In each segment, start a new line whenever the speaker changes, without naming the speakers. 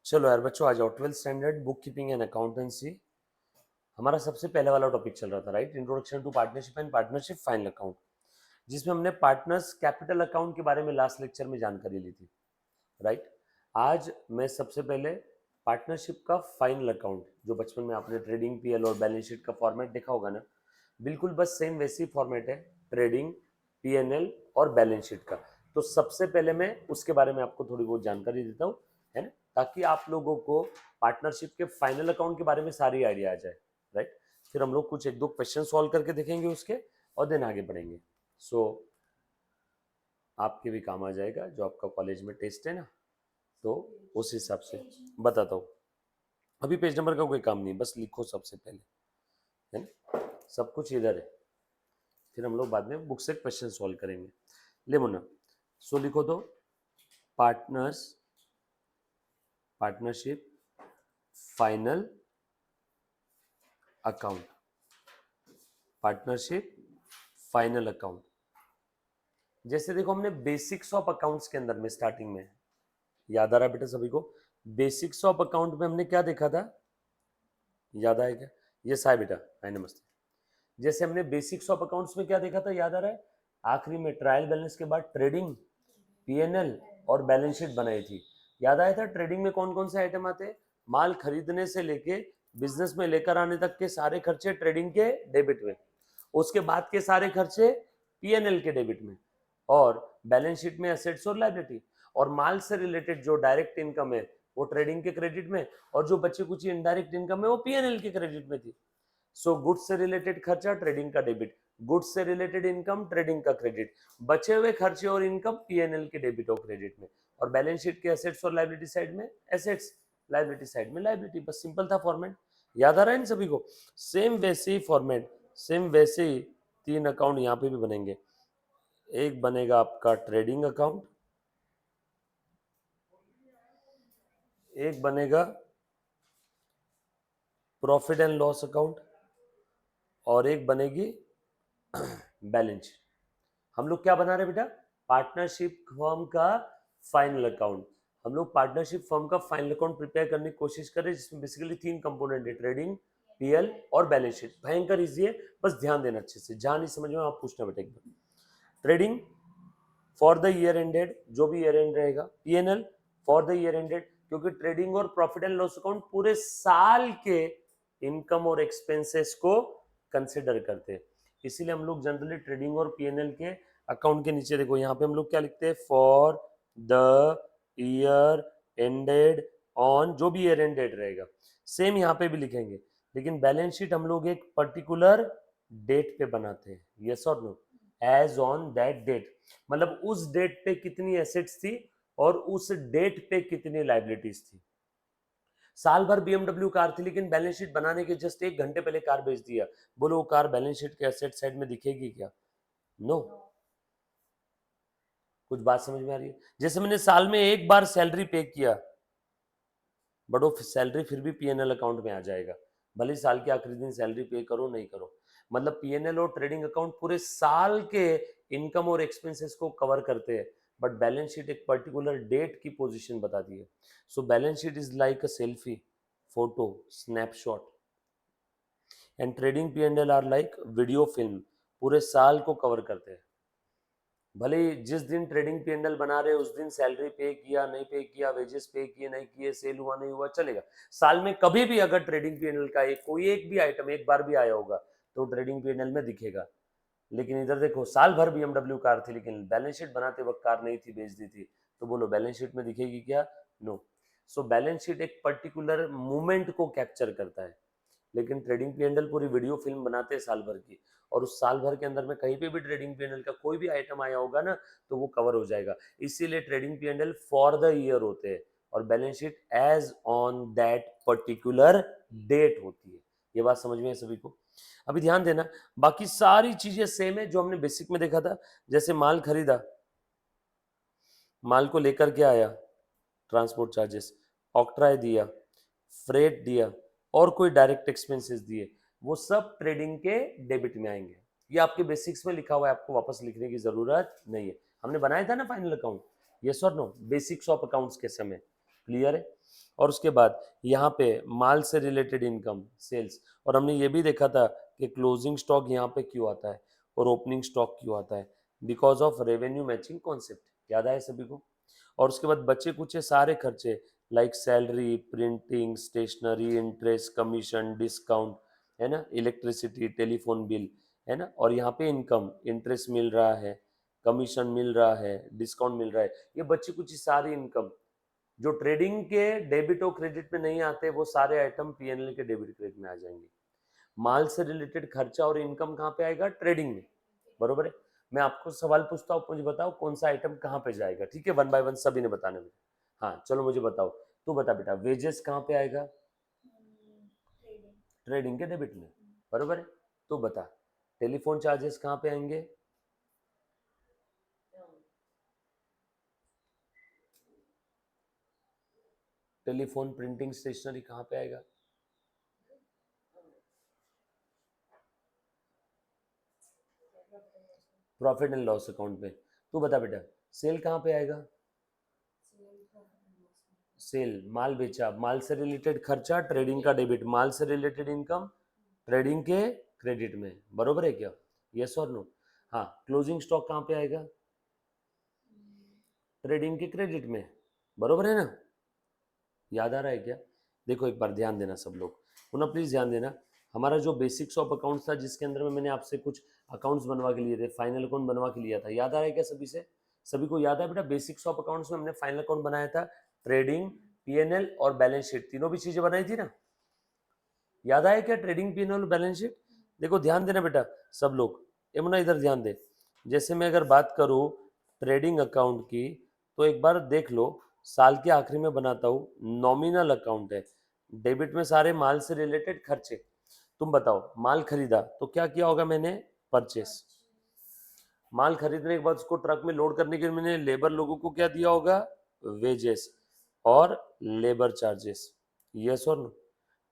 चलो यार बच्चों, आ जाओ। 12th standard book keeping and accountancy हमारा सबसे पहले वाला टॉपिक चल रहा था, right? Introduction to partnership and partnership final account, जिसमें हमने पार्टनर्स कैपिटल अकाउंट के बारे में लास्ट लेक्चर में जानकारी ली थी, राइट? आज मैं सबसे पहले पार्टनरशिप का फाइनल अकाउंट, जो बचपन में आपने ट्रेडिंग पीएल और बैलेंस शीट का फॉर्मेट देखा होगा ना, बिल्कुल बस सेम वैसी फॉर्मेट है, ट्रेडिंग, पीएनएल और बैलेंस शीट का। तो सबसे पहले मैं उसके बारे में आपको थोड़ी बहुत जानकारी देता हूँ, है ना, ताकि आप लोगों को पार्टनरशिप के फाइनल अकाउंट के बारे में सारी आइडिया आ जाए, राइट? फिर हम लोग कुछ एक दो क्वेश्चन सॉल्व करके देखेंगे उसके, और देन आगे बढ़ेंगे। सो आपके भी काम आ जाएगा, जो आपका कॉलेज में टेस्ट है ना, तो उस हिसाब से बताता हूँ। अभी पेज नंबर का कोई काम नहीं, बस लिखो सबसे पहले, है ना, सब कुछ इधर है। फिर हम लोग बाद में बुक से क्वेश्चन सॉल्व करेंगे। ले मुन्ना, सो लिखो तो partnership final account, partnership final account. जैसे देखो, हमने बेसिक्स ऑफ अकाउंट्स के अंदर में स्टार्टिंग में, याद आ रहा है बेटा सभी को? बेसिक्स ऑफ अकाउंट में हमने क्या देखा था, याद आया क्या? ये साय बेटा, हाय नमस्ते। जैसे हमने बेसिक्स ऑफ अकाउंट्स में क्या देखा था, याद आ रहा है? आखिरी में ट्रायल बैलेंस के बाद ट्रेडिंग, पीएनएल और बैलेंस शीट बनाई थी। याद आया था ट्रेडिंग में कौन कौन से आइटम आते हैं? माल खरीदने से लेके बिजनेस में लेकर आने तक के सारे खर्चे ट्रेडिंग के डेबिट में, उसके बाद के सारे खर्चे पीएनएल के डेबिट में, और बैलेंस शीट में एसेट्स और लायबिलिटी। और माल से रिलेटेड जो डायरेक्ट इनकम है वो ट्रेडिंग के क्रेडिट में, और जो बच्चे कुछ इनडायरेक्ट इनकम है वो पीएनएल के क्रेडिट में थी। सो गुड्स से रिलेटेड खर्चा ट्रेडिंग का डेबिट, गुड्स से रिलेटेड इनकम ट्रेडिंग का क्रेडिट, बचे हुए खर्चे और इनकम पीएनएल के डेबिट और क्रेडिट में, और बैलेंस शीट के एसेट्स और लायबिलिटी साइड में एसेट्स, लायबिलिटी साइड में लायबिलिटी। बस सिंपल था फॉर्मेट, याद आ रहा है इन सभी को? सेम वैसे ही फॉर्मेट, सेम वैसे ही तीन अकाउंट यहाँ पे भी बनेंगे। एक बनेगा आपका ट्रेडिंग अकाउंट, एक बनेगा प्रॉफिट एंड लॉस अकाउंट, और एक बनेगी बैलेंस शीट। हम लोग क्या बना रहे हैं बेटा? पार्टनरशिप फर्म का फाइनल अकाउंट। हम लोग पार्टनरशिप फर्म का फाइनल अकाउंट प्रिपेयर करने की कोशिश कर रहे हैं, जिसमें बेसिकली तीन कंपोनेंट है, ट्रेडिंग, पीएल और बैलेंस शीट। भयंकर इजी है, बस ध्यान देना अच्छे से, जहां नहीं समझ में आप पूछना बेटा एक बार। Trading for the year ended, जो भी ईयर एंड रहेगा। PNL for the year ended, क्योंकि ट्रेडिंग और प्रॉफिट एंड लॉस अकाउंट पूरे साल के इनकम और एक्सपेंसेस को कंसिडर करते हैं, इसीलिए हम लोग जनरली ट्रेडिंग और पीएनएल के अकाउंट के नीचे देखो, यहाँ पे हम लोग क्या लिखते हैं? For the year ended on, जो भी ईयर एंडेड रहेगा सेम यहाँ पे भी लिखेंगे, लेकिन बैलेंस शीट हम लोग एक पर्टिकुलर डेट पे बनाते हैं, यस और no? As on that date, मतलब उस डेट पे कितनी एसेट्स थी और उस डेट पे कितनी लाइबिलिटीज थी। साल भर बीएमडब्ल्यू कार थी, लेकिन बैलेंस शीट बनाने के जस्ट एक घंटे पहले कार बेच दिया, बोलो वो कार बैलेंस शीट के एसेट साइड में दिखेगी क्या? नो। कुछ बात समझ में आ रही है? जैसे मैंने साल में एक बार सैलरी पे किया, बट वो सैलरी फिर भी पीएनएल अकाउंट में आ जाएगा, भले साल के आखिरी दिन सैलरी पे करो नहीं करो। मतलब पीएनएल और ट्रेडिंग अकाउंट पूरे साल के इनकम और एक्सपेंसेस को कवर करते हैं, बट बैलेंस शीट एक पर्टिकुलर डेट की पोजीशन बताती है। So balance sheet is like a selfie, photo, snapshot, and trading PNL are like video film, पूरे साल को कवर करते हैं। भले ही जिस दिन ट्रेडिंग पीएनएल बना रहे उस दिन सैलरी पे किया नहीं पे किया, वेजेस पे किए नहीं किए, सेल हुआ नहीं हुआ, चलेगा। साल में कभी भी अगर ट्रेडिंग पीएनएल का एक कोई एक भी आइटम एक बार भी आया होगा तो ट्रेडिंग पीएनएल में दिखेगा। लेकिन इधर देखो, साल भर बीएमडब्ल्यू कार थी, लेकिन बैलेंस शीट बनाते वक्त कार नहीं थी, बेच दी थी, तो बोलो बैलेंस शीट में दिखेगी क्या? नो। सो बैलेंस शीट एक पर्टिकुलर मूवमेंट को कैप्चर करता है, लेकिन ट्रेडिंग पीएनएल पूरी वीडियो फिल्म बनाते हैं साल भर की, और उस साल भर के अंदर में कहीं पे भी ट्रेडिंग पीएनएल का कोई भी आइटम आया होगा ना, तो वो कवर हो जाएगा। इसीलिए trading PNL for the year होते हैं, और balance sheet as on that particular date होती है। ये बात समझ में है सभी को? अभी ध्यान देना, बाकी सारी चीजें सेम है जो हमने बेसिक में देखा था। जैसे माल खरीदा, माल को लेकर के आया, ट्रांसपोर्ट चार्जेस, ऑक्ट्राय दिया, फ्रेट दिया, और कोई डायरेक्ट एक्सपेंसेस दिए, वो सब ट्रेडिंग के डेबिट में आएंगे। ये आपके बेसिक्स में लिखा हुआ है, आपको वापस लिखने की जरूरत नहीं है। हमने बनाया था ना फाइनल अकाउंट, यस और नो? बेसिक्स ऑफ अकाउंट्स के समय क्लियर है। और उसके बाद यहाँ पे माल से रिलेटेड इनकम सेल्स, और हमने ये भी देखा था कि क्लोजिंग स्टॉक यहाँ पे क्यों आता है और ओपनिंग स्टॉक क्यों आता है, because of revenue matching concept. याद आए सभी को। और उसके बाद बचे कुछ सारे खर्चे like salary, printing, stationery, interest, commission, discount, है ना, इलेक्ट्रिसिटी, टेलीफोन बिल, है ना, और यहाँ पे इनकम, इंटरेस्ट मिल रहा है, कमीशन मिल रहा है, डिस्काउंट मिल रहा है, ये बच्ची कुछ सारी इनकम जो ट्रेडिंग के डेबिट और क्रेडिट में नहीं आते, वो सारे आइटम पीएनएल के डेबिट क्रेडिट में आ जाएंगे। माल से रिलेटेड खर्चा और इनकम कहाँ पे आएगा, ट्रेडिंग में, बरोबर है। मैं आपको सवाल पूछता हूँ, मुझे बताओ कौन सा आइटम कहाँ पे जाएगा, ठीक है, वन बाय वन सभी ने बताने में। हाँ चलो मुझे बताओ, तू बता बेटा, वेजेस कहाँ पे आएगा, ट्रेडिंग के डेबिट में, बरोबर है। तू बता, टेलीफोन चार्जेस कहाँ पे आएंगे, टेलीफोन, प्रिंटिंग, स्टेशनरी कहाँ पे आएगा, प्रॉफिट एंड लॉस अकाउंट पे। तू बता बेटा, सेल कहाँ पे आएगा, सेल, माल बेचा, माल से रिलेटेड खर्चा, ट्रेडिंग का डेबिट, माल से रिलेटेड इनकम, ट्रेडिंग के क्रेडिट में, बरोबर है क्या, यस और नो। हाँ, क्लोजिंग स्टॉक कहाँ पे आएगा, ट्रेडिंग के क्रेडिट में, बरोबर है ना। याद आ रहा है क्या। देखो एक बार ध्यान देना सब लोग, पुनः प्लीज ध्यान देना। हमारा जो बेसिक्स ऑफ अकाउंट्स था, जिसके अंदर में मैंने आपसे कुछ अकाउंट्स बनवा के लिए थे, फाइनल अकाउंट बनवा के लिया था, याद आ रहा है क्या सभी से, सभी को याद है बेटा। बेसिक्स ऑफ अकाउंट्स में हमने फाइनल अकाउंट बनाया था, ट्रेडिंग, पीएनएल और बैलेंस शीट, तीनों भी चीजें बनाई थी ना। याद आया क्या, ट्रेडिंग, पीएनएल और बैलेंस शीट। देखो ध्यान देना बेटा सब लोग, यमुना इधर ध्यान दे। जैसे मैं अगर बात करूं ट्रेडिंग अकाउंट की, तो एक बार देख लो, साल के आखिरी में बनाता हूं, नॉमिनल अकाउंट है, डेबिट में सारे माल से रिलेटेड खर्चे। तुम बताओ, माल खरीदा तो क्या किया होगा मैंने, परचेस। माल खरीदने के बाद उसको ट्रक में लोड करने के लिए मैंने लेबर लोगों को क्या दिया होगा, वेजेस और लेबर चार्जेस, यस और नो।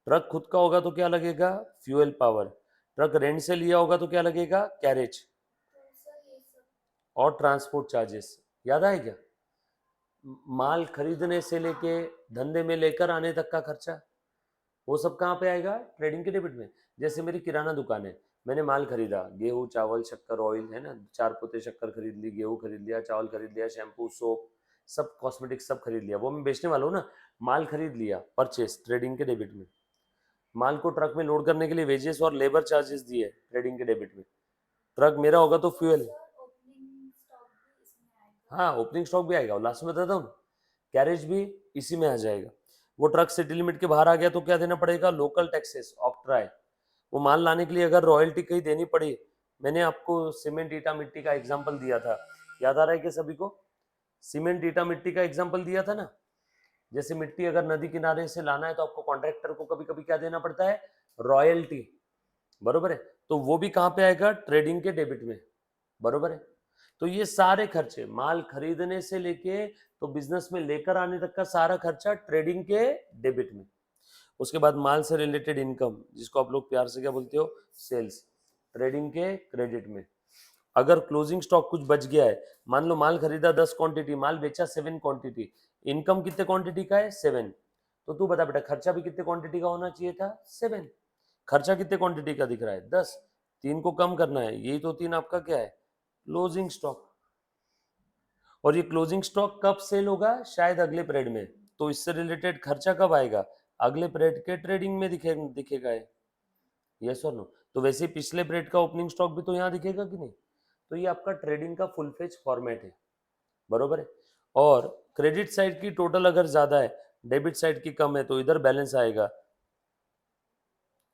ट्रक खुद का होगा तो क्या लगेगा, फ्यूल पावर। ट्रक रेंट से लिया होगा तो क्या लगेगा, कैरेज और ट्रांसपोर्ट चार्जेस। याद आए क्या। माल खरीदने से लेके धंधे में लेकर आने तक का खर्चा, वो सब कहाँ पे आएगा, ट्रेडिंग के डेबिट में। जैसे मेरी किराना दुकान है, मैंने माल खरीदा, गेहूं, चावल, शक्कर, ऑयल, है ना, 4 पोते शक्कर खरीद ली, गेहूं खरीद लिया, चावल खरीद लिया, शैम्पू, सोप, सब कॉस्मेटिक सब खरीद लिया, वो मैं बेचने वाला हूँ ना। माल खरीद लिया, परचेस, ट्रेडिंग के डेबिट में। माल को ट्रक में लोड करने के लिए वेजेस और लेबर चार्जेस दिए, ट्रेडिंग के डेबिट में। ट्रक मेरा होगा तो फ्यूल, हाँ ओपनिंग स्टॉक भी आएगा, लास्ट में बताता हूँ। कैरेज भी इसी में आ जाएगा। वो ट्रक सिटी लिमिट के बाहर आ गया तो क्या देना पड़ेगा, लोकल टैक्सेस, ऑक्ट्राई। वो माल लाने के लिए अगर रॉयल्टी कहीं देनी पड़ी, मैंने आपको सीमेंट, ईटा, मिट्टी का एग्जाम्पल दिया था, याद आ रहा है क्या सभी को। सीमेंट, ईटा, मिट्टी का एग्जाम्पल दिया था ना। जैसे मिट्टी अगर नदी किनारे से लाना है तो आपको कॉन्ट्रैक्टर को कभी कभी क्या देना पड़ता है, रॉयल्टी, बरोबर है। तो वो भी कहाँ पे आएगा, ट्रेडिंग के डेबिट में, बरोबर है। तो ये सारे खर्चे, माल खरीदने से लेके तो बिजनेस में लेकर आने तक का सारा खर्चा ट्रेडिंग के डेबिट में। उसके बाद माल से रिलेटेड इनकम, जिसको आप लोग प्यार से क्या बोलते हो, सेल्स, ट्रेडिंग के क्रेडिट में। अगर क्लोजिंग स्टॉक कुछ बच गया है, मान लो माल खरीदा 10 क्वांटिटी, माल बेचा 7 क्वांटिटी, इनकम कितने क्वांटिटी का है, 7। तो तू बता बेटा, खर्चा भी कितने क्वांटिटी का होना चाहिए था, 7। खर्चा कितने क्वांटिटी का दिख रहा है, 10। 3 को कम करना है, यही तो 3 आपका क्या है, क्लोजिंग स्टॉक। और ये क्लोजिंग स्टॉक कब सेल होगा, शायद अगले पीरियड में। तो इससे रिलेटेड खर्चा कब आएगा, अगले पीरियड के ट्रेडिंग में दिखेगा है, यस और नो। तो वैसे पिछले पीरियड का ओपनिंग स्टॉक भी तो यहाँ दिखेगा कि नहीं। तो ये आपका ट्रेडिंग का फुल फेज फॉर्मेट है, बरोबर है। और क्रेडिट साइड की टोटल अगर ज्यादा है, डेबिट साइड की कम है, तो इधर बैलेंस आएगा,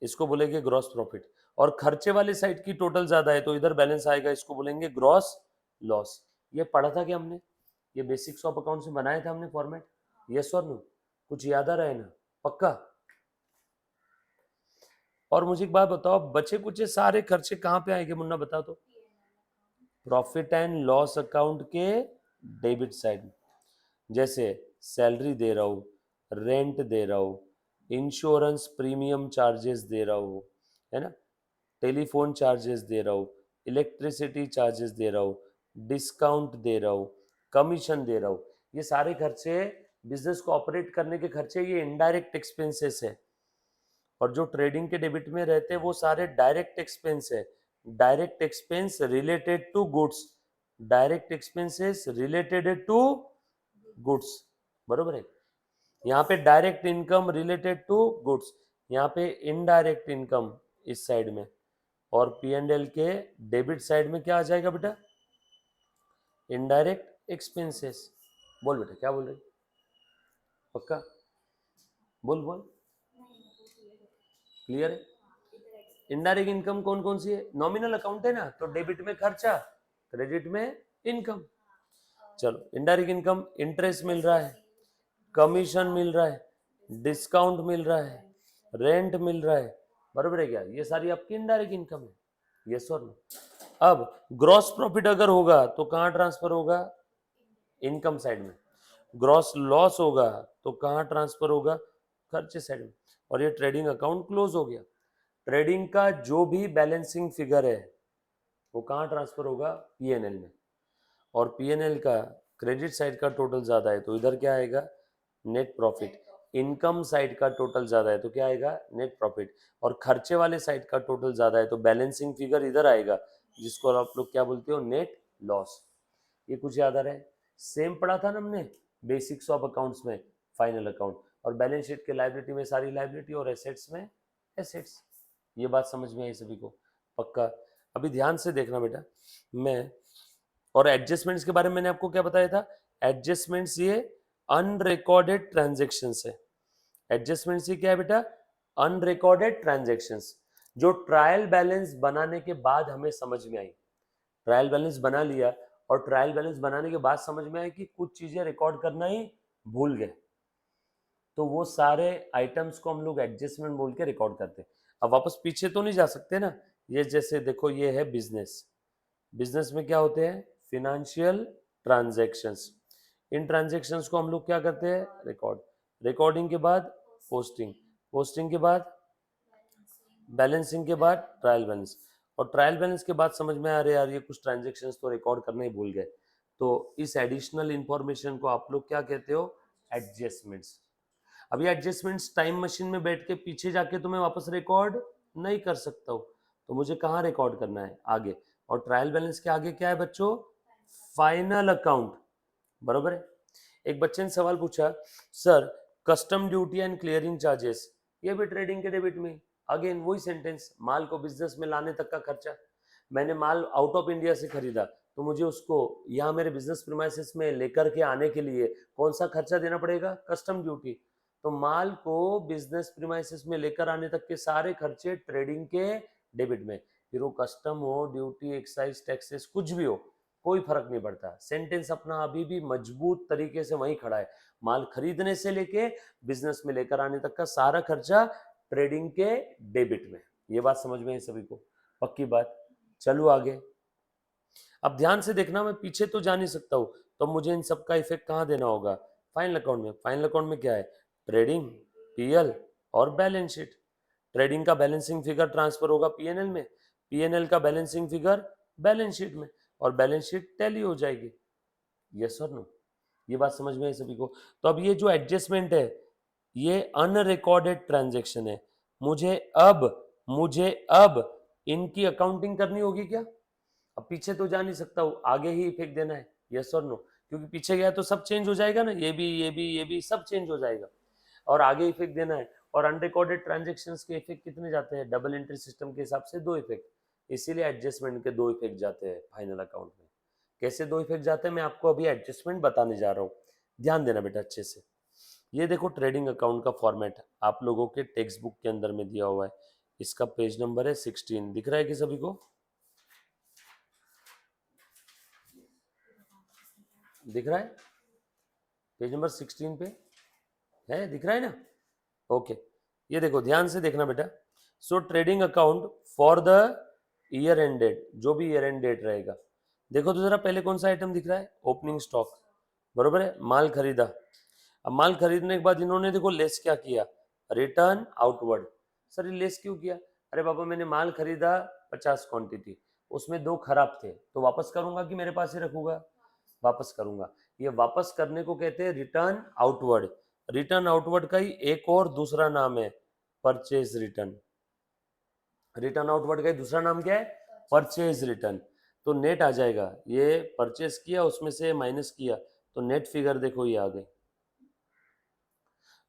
इसको बोलेंगे ग्रॉस प्रॉफिट। और खर्चे वाले साइड की टोटल ज्यादा है तो इधर बैलेंस आएगा, इसको बोलेंगे ग्रॉस लॉस। ये पढ़ा था क्या हमने, ये बेसिक्स ऑफ अकाउंट्स में बनाया था हमने फॉर्मेट, यस और नो। कुछ याद आ रहा है ना, पक्का। और मुझे एक बात बताओ, बचे कुछ सारे खर्चे कहाँ पे आएंगे मुन्ना, बता दो। प्रॉफिट एंड लॉस अकाउंट के डेबिट साइड। जैसे सैलरी दे रहा हूँ, रेंट दे रहा हूँ, इंश्योरेंस प्रीमियम चार्जेस दे रहा हूँ, है ना, टेलीफोन चार्जेस दे रहा हूँ, इलेक्ट्रिसिटी चार्जेस दे रहा हूँ, डिस्काउंट दे रहा हूँ, कमीशन दे रहा हूँ। ये सारे खर्चे बिजनेस को ऑपरेट करने के खर्चे ये इनडायरेक्ट एक्सपेंसेस है, और जो ट्रेडिंग के डेबिट में रहते हैं वो सारे डायरेक्ट एक्सपेंस है। Direct expense related to goods, direct expenses related to goods, बरोबर है। यहाँ पे direct income related to goods, यहाँ पे इनडायरेक्ट इनकम इस साइड में, और पी एंड एल के डेबिट साइड में क्या आ जाएगा बेटा, इनडायरेक्ट एक्सपेंसेस। बोल बेटा क्या बोल रही, पक्का बोल बोल, क्लियर है। इनडायरेक्ट इनकम कौन कौन सी है, नॉमिनल अकाउंट है ना, तो डेबिट में खर्चा, क्रेडिट में इनकम। चलो इनडायरेक्ट इनकम, इंटरेस्ट मिल रहा है, कमीशन मिल रहा है, डिस्काउंट मिल रहा है, रेंट मिल रहा है, बरोबर है क्या, ये सारी आपकी इनडायरेक्ट इनकम है, यस और नो। अब ग्रॉस प्रॉफिट अगर होगा तो कहाँ ट्रांसफर होगा, इनकम साइड में। ग्रॉस लॉस होगा तो कहाँ ट्रांसफर होगा, खर्चे साइड में। और ये ट्रेडिंग अकाउंट क्लोज हो गया। ट्रेडिंग का जो भी बैलेंसिंग फिगर है वो कहाँ ट्रांसफर होगा, पीएनएल में। और पीएनएल का क्रेडिट साइड का टोटल ज्यादा है तो इधर क्या आएगा, नेट प्रॉफिट। इनकम साइड का टोटल ज्यादा है तो क्या आएगा, नेट प्रॉफिट। और खर्चे वाले साइड का टोटल ज्यादा है तो बैलेंसिंग फिगर इधर आएगा, जिसको आप लोग क्या बोलते हो, नेट लॉस। ये कुछ याद आ रहा है, सेम पढ़ा था ना हमने बेसिक्स ऑफ अकाउंट्स में, फाइनल अकाउंट। और बैलेंस शीट के लायबिलिटी में सारी लायबिलिटी और एसेट्स में एसेट्स। ये बात समझ में आई सभी को, पक्का। अभी ध्यान से देखना बेटा, मैं और एडजस्टमेंट्स के बारे में मैंने आपको क्या बताया था, एडजस्टमेंट्स ये अनरिकॉर्डेड ट्रांजेक्शन्स है। एडजस्टमेंट्स ये क्या है बेटा, अनरिकॉर्डेड ट्रांजेक्शन्स, जो ट्रायल बैलेंस बनाने के बाद हमें समझ में आई। ट्रायल बैलेंस बना लिया और ट्रायल बैलेंस बनाने के बाद समझ में आया कि कुछ चीजें रिकॉर्ड करना ही भूल गए, तो वो सारे आइटम्स को हम लोग एडजस्टमेंट बोल के रिकॉर्ड करते हैं। अब वापस पीछे तो नहीं जा सकते ना, ये जैसे देखो ये है बिजनेस, बिजनेस में क्या होते हैं, फिनेंशियल ट्रांजैक्शंस। इन ट्रांजैक्शंस को हम लोग क्या करते हैं, रिकॉर्ड। रिकॉर्डिंग के बाद पोस्टिंग, पोस्टिंग के बाद बैलेंसिंग के बाद ट्रायल बैलेंस, और ट्रायल बैलेंस के बाद समझ में आ रहा है यार ये कुछ ट्रांजैक्शंस तो रिकॉर्ड करने ही भूल गए, तो इस एडिशनल इंफॉर्मेशन को आप लोग क्या कहते हो, एडजस्टमेंट्स। अब ये एडजस्टमेंट्स टाइम मशीन में बैठ के पीछे जाके तो मैं वापस रिकॉर्ड नहीं कर सकता हूँ, तो मुझे कहाँ रिकॉर्ड करना है, आगे। और ट्रायल बैलेंस के आगे क्या है बच्चों, फाइनल अकाउंट, बरोबर है। एक बच्चे ने सवाल पूछा, sir custom duty and clearing charges, ये भी ट्रेडिंग के डेबिट में। अगेन वही सेंटेंस, माल को बिजनेस में लाने तक का खर्चा। मैंने माल आउट ऑफ इंडिया से खरीदा तो मुझे उसको यहाँ मेरे बिजनेस प्रीमाइसेस में लेकर के आने के लिए कौन सा खर्चा देना पड़ेगा, कस्टम ड्यूटी। तो माल को बिजनेस प्रीमाइसेस में लेकर आने तक के सारे खर्चे ट्रेडिंग के डेबिट में, फिर वो कस्टम हो, ड्यूटी, एक्साइज, टैक्सेस, कुछ भी हो, कोई फर्क नहीं पड़ता। सेंटेंस अपना अभी भी मजबूत तरीके से वहीं खड़ा है। माल खरीदने से लेके बिजनेस में लेकर आने तक का सारा खर्चा ट्रेडिंग के डेबिट में। ये बात समझ में है सभी को, पक्की बात। चलो आगे। अब ध्यान से देखना, मैं पीछे तो जा नहीं सकता हूं, तो मुझे इन सब का इफेक्ट कहाँ देना होगा, फाइनल अकाउंट में। फाइनल अकाउंट में क्या है, ट्रेडिंग, पीएल और बैलेंस शीट। ट्रेडिंग का बैलेंसिंग फिगर ट्रांसफर होगा पीएनएल में, पीएनएल का बैलेंसिंग फिगर बैलेंस शीट में, और बैलेंस शीट टैली हो जाएगी, यस और नो। ये बात समझ में है सभी को। तो अब ये जो एडजस्टमेंट है ये अनरिकॉर्डेड ट्रांजैक्शन है, मुझे अब इनकी अकाउंटिंग करनी होगी क्या, अब पीछे तो जा नहीं सकता हूँ, आगे ही इफेक्ट देना है, यस और नो। क्योंकि पीछे गया तो सब चेंज हो जाएगा ना, ये भी सब चेंज हो जाएगा, और आगे इफेक्ट देना है। और अनरिकॉर्डेड ट्रांजेक्शन्स के इफेक्ट कितने जाते हैं, डबल एंट्री सिस्टम के हिसाब से 2 इफेक्ट, इसीलिए एडजस्टमेंट के 2 इफेक्ट जाते हैं फाइनल अकाउंट में। कैसे 2 इफेक्ट जाते हैं मैं आपको अभी एडजस्टमेंट बताने जा रहा हूँ, ध्यान देना बेटा अच्छे से। ये देखो ट्रेडिंग अकाउंट का फॉर्मेट आप लोगों के टेक्स्ट बुक के अंदर में दिया हुआ है, इसका पेज नंबर है 16, दिख रहा है कि सभी को, दिख रहा है, पेज नंबर 16 पे है, दिख रहा है ना, ओके। ये देखो ध्यान से देखना बेटा, सो trading account for the year end date, जो भी ईयर एंड डेट रहेगा। देखो तो जरा पहले कौन सा आइटम दिख रहा है, ओपनिंग स्टॉक, बरोबर है, माल खरीदा। अब माल खरीदने के बाद इन्होंने देखो लेस क्या किया, रिटर्न आउटवर्ड। सर ये लेस क्यों किया, अरे बाबा मैंने माल खरीदा 50 क्वांटिटी, उसमें 2 खराब थे, तो वापस करूंगा कि मेरे पास ही रखूंगा, वापस करूंगा। ये वापस करने को कहते हैं रिटर्न आउटवर्ड। रिटर्न आउटवर्ड का ही एक और दूसरा नाम है परचेज रिटर्न। रिटर्न आउटवर्ड का ही दूसरा नाम क्या है? Purchase return. तो नेट आ जाएगा, ये परचेज किया उसमें से माइनस किया तो नेट फिगर देखो ये आ गई।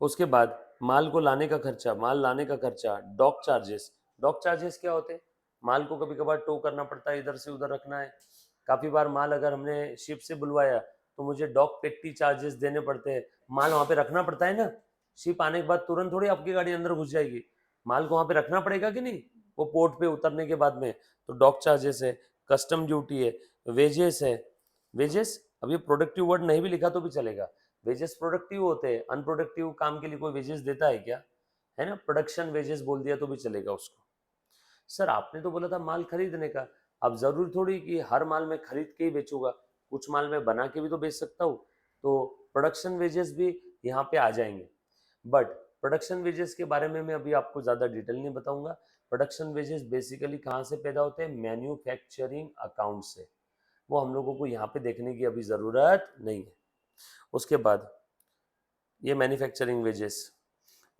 उसके बाद माल को लाने का खर्चा, माल लाने का खर्चा, डॉक चार्जेस। डॉक चार्जेस क्या होते हैं? माल को कभी कभार टो करना पड़ता है, इधर से उधर रखना है। काफी बार माल अगर हमने शिप से बुलवाया तो मुझे डॉक पेट्टी चार्जेस देने पड़ते हैं। माल वहां पे रखना पड़ता है ना, शिप आने के बाद तुरंत थोड़ी आपकी गाड़ी अंदर घुस जाएगी, माल को वहां पे रखना पड़ेगा कि नहीं, वो पोर्ट पे उतरने के बाद में। तो डॉक चार्जेस है, कस्टम ड्यूटी है, वेजेस है। वेजेस, अब ये प्रोडक्टिव वर्ड नहीं भी लिखा तो भी चलेगा। वेजेस प्रोडक्टिव होते हैं, अनप्रोडक्टिव काम के लिए कोई वेजेस देता है क्या? है ना, प्रोडक्शन वेजेस बोल दिया तो भी चलेगा उसको। सर आपने तो बोला था माल खरीदने का, अब जरूरी थोड़ी कि हर माल में खरीद के ही बेचूंगा, कुछ माल में बना के भी तो बेच सकता हूँ, तो प्रोडक्शन वेजेस भी यहाँ पे आ जाएंगे। बट प्रोडक्शन वेजेस के बारे में मैं अभी आपको ज़्यादा डिटेल नहीं बताऊंगा। प्रोडक्शन वेजेस बेसिकली कहाँ से पैदा होते हैं? मैन्युफैक्चरिंग अकाउंट से। वो हम लोगों को यहाँ पे देखने की अभी ज़रूरत नहीं है। उसके बाद ये manufacturing wages,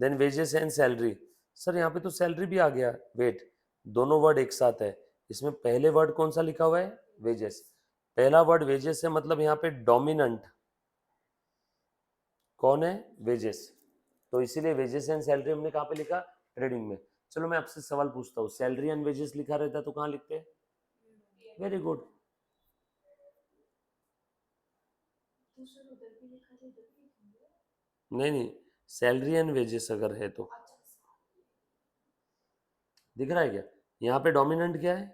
then wages and salary. Sir यहाँ पे तो सैलरी भी आ गया, वेट, दोनों वर्ड एक साथ है। इसमें पहले वर्ड कौन सा लिखा हुआ है? वेजेस। पहला वर्ड वेजेस है, मतलब यहाँ पे डोमिनेंट कौन है? वेजेस। तो इसीलिए वेजेस एंड सैलरी हमने कहाँ पे लिखा? ट्रेडिंग में। चलो मैं आपसे सवाल पूछता हूँ, सैलरी एंड वेजेस लिखा रहता तो कहाँ लिखते हैं? Very good. नहीं नहीं, सैलरी एंड वेजेस अगर है तो दिख रहा है क्या? यहाँ पे डोमिनेंट क्या है?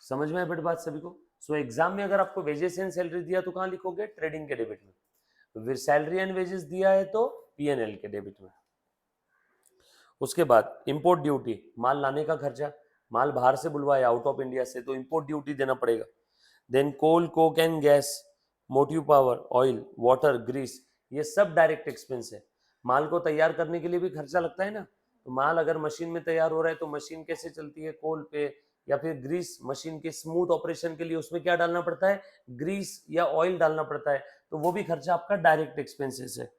समझ में है बट बात सभी को? सो एग्जाम में अगर आपको वेजेस एंड सैलरी दिया तो कहाँ लिखोगे? ट्रेडिंग के डेबिट में। सैलरी एंड वेजेस दिया है तो पीएनएल के डेबिट में। उसके बाद इंपोर्ट ड्यूटी, माल लाने का खर्चा, माल बाहर से बुलवाया आउट ऑफ इंडिया से तो इंपोर्ट ड्यूटी देना पड़ेगा। Then coal, coke and gas, motive power, oil, water, grease, ये सब डायरेक्ट एक्सपेंस है। माल को तैयार करने के लिए भी खर्चा लगता है ना, तो माल अगर मशीन में तैयार हो रहा है तो मशीन कैसे चलती है? कोल पे, या फिर ग्रीस, मशीन के स्मूथ ऑपरेशन के लिए उसमें क्या डालना पड़ता है? ग्रीस या ऑयल डालना पड़ता है, तो वो भी खर्चा आपका डायरेक्ट एक्सपेंसेस है।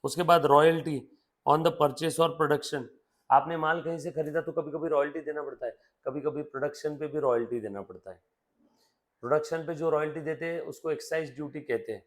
उसके बाद रॉयल्टी ऑन द परचेस और प्रोडक्शन, आपने माल कहीं से खरीदा तो कभी कभी रॉयल्टी देना पड़ता है, कभी कभी प्रोडक्शन पे भी रॉयल्टी देना पड़ता है। प्रोडक्शन पे जो रॉयल्टी देते हैं उसको एक्साइज ड्यूटी कहते हैं।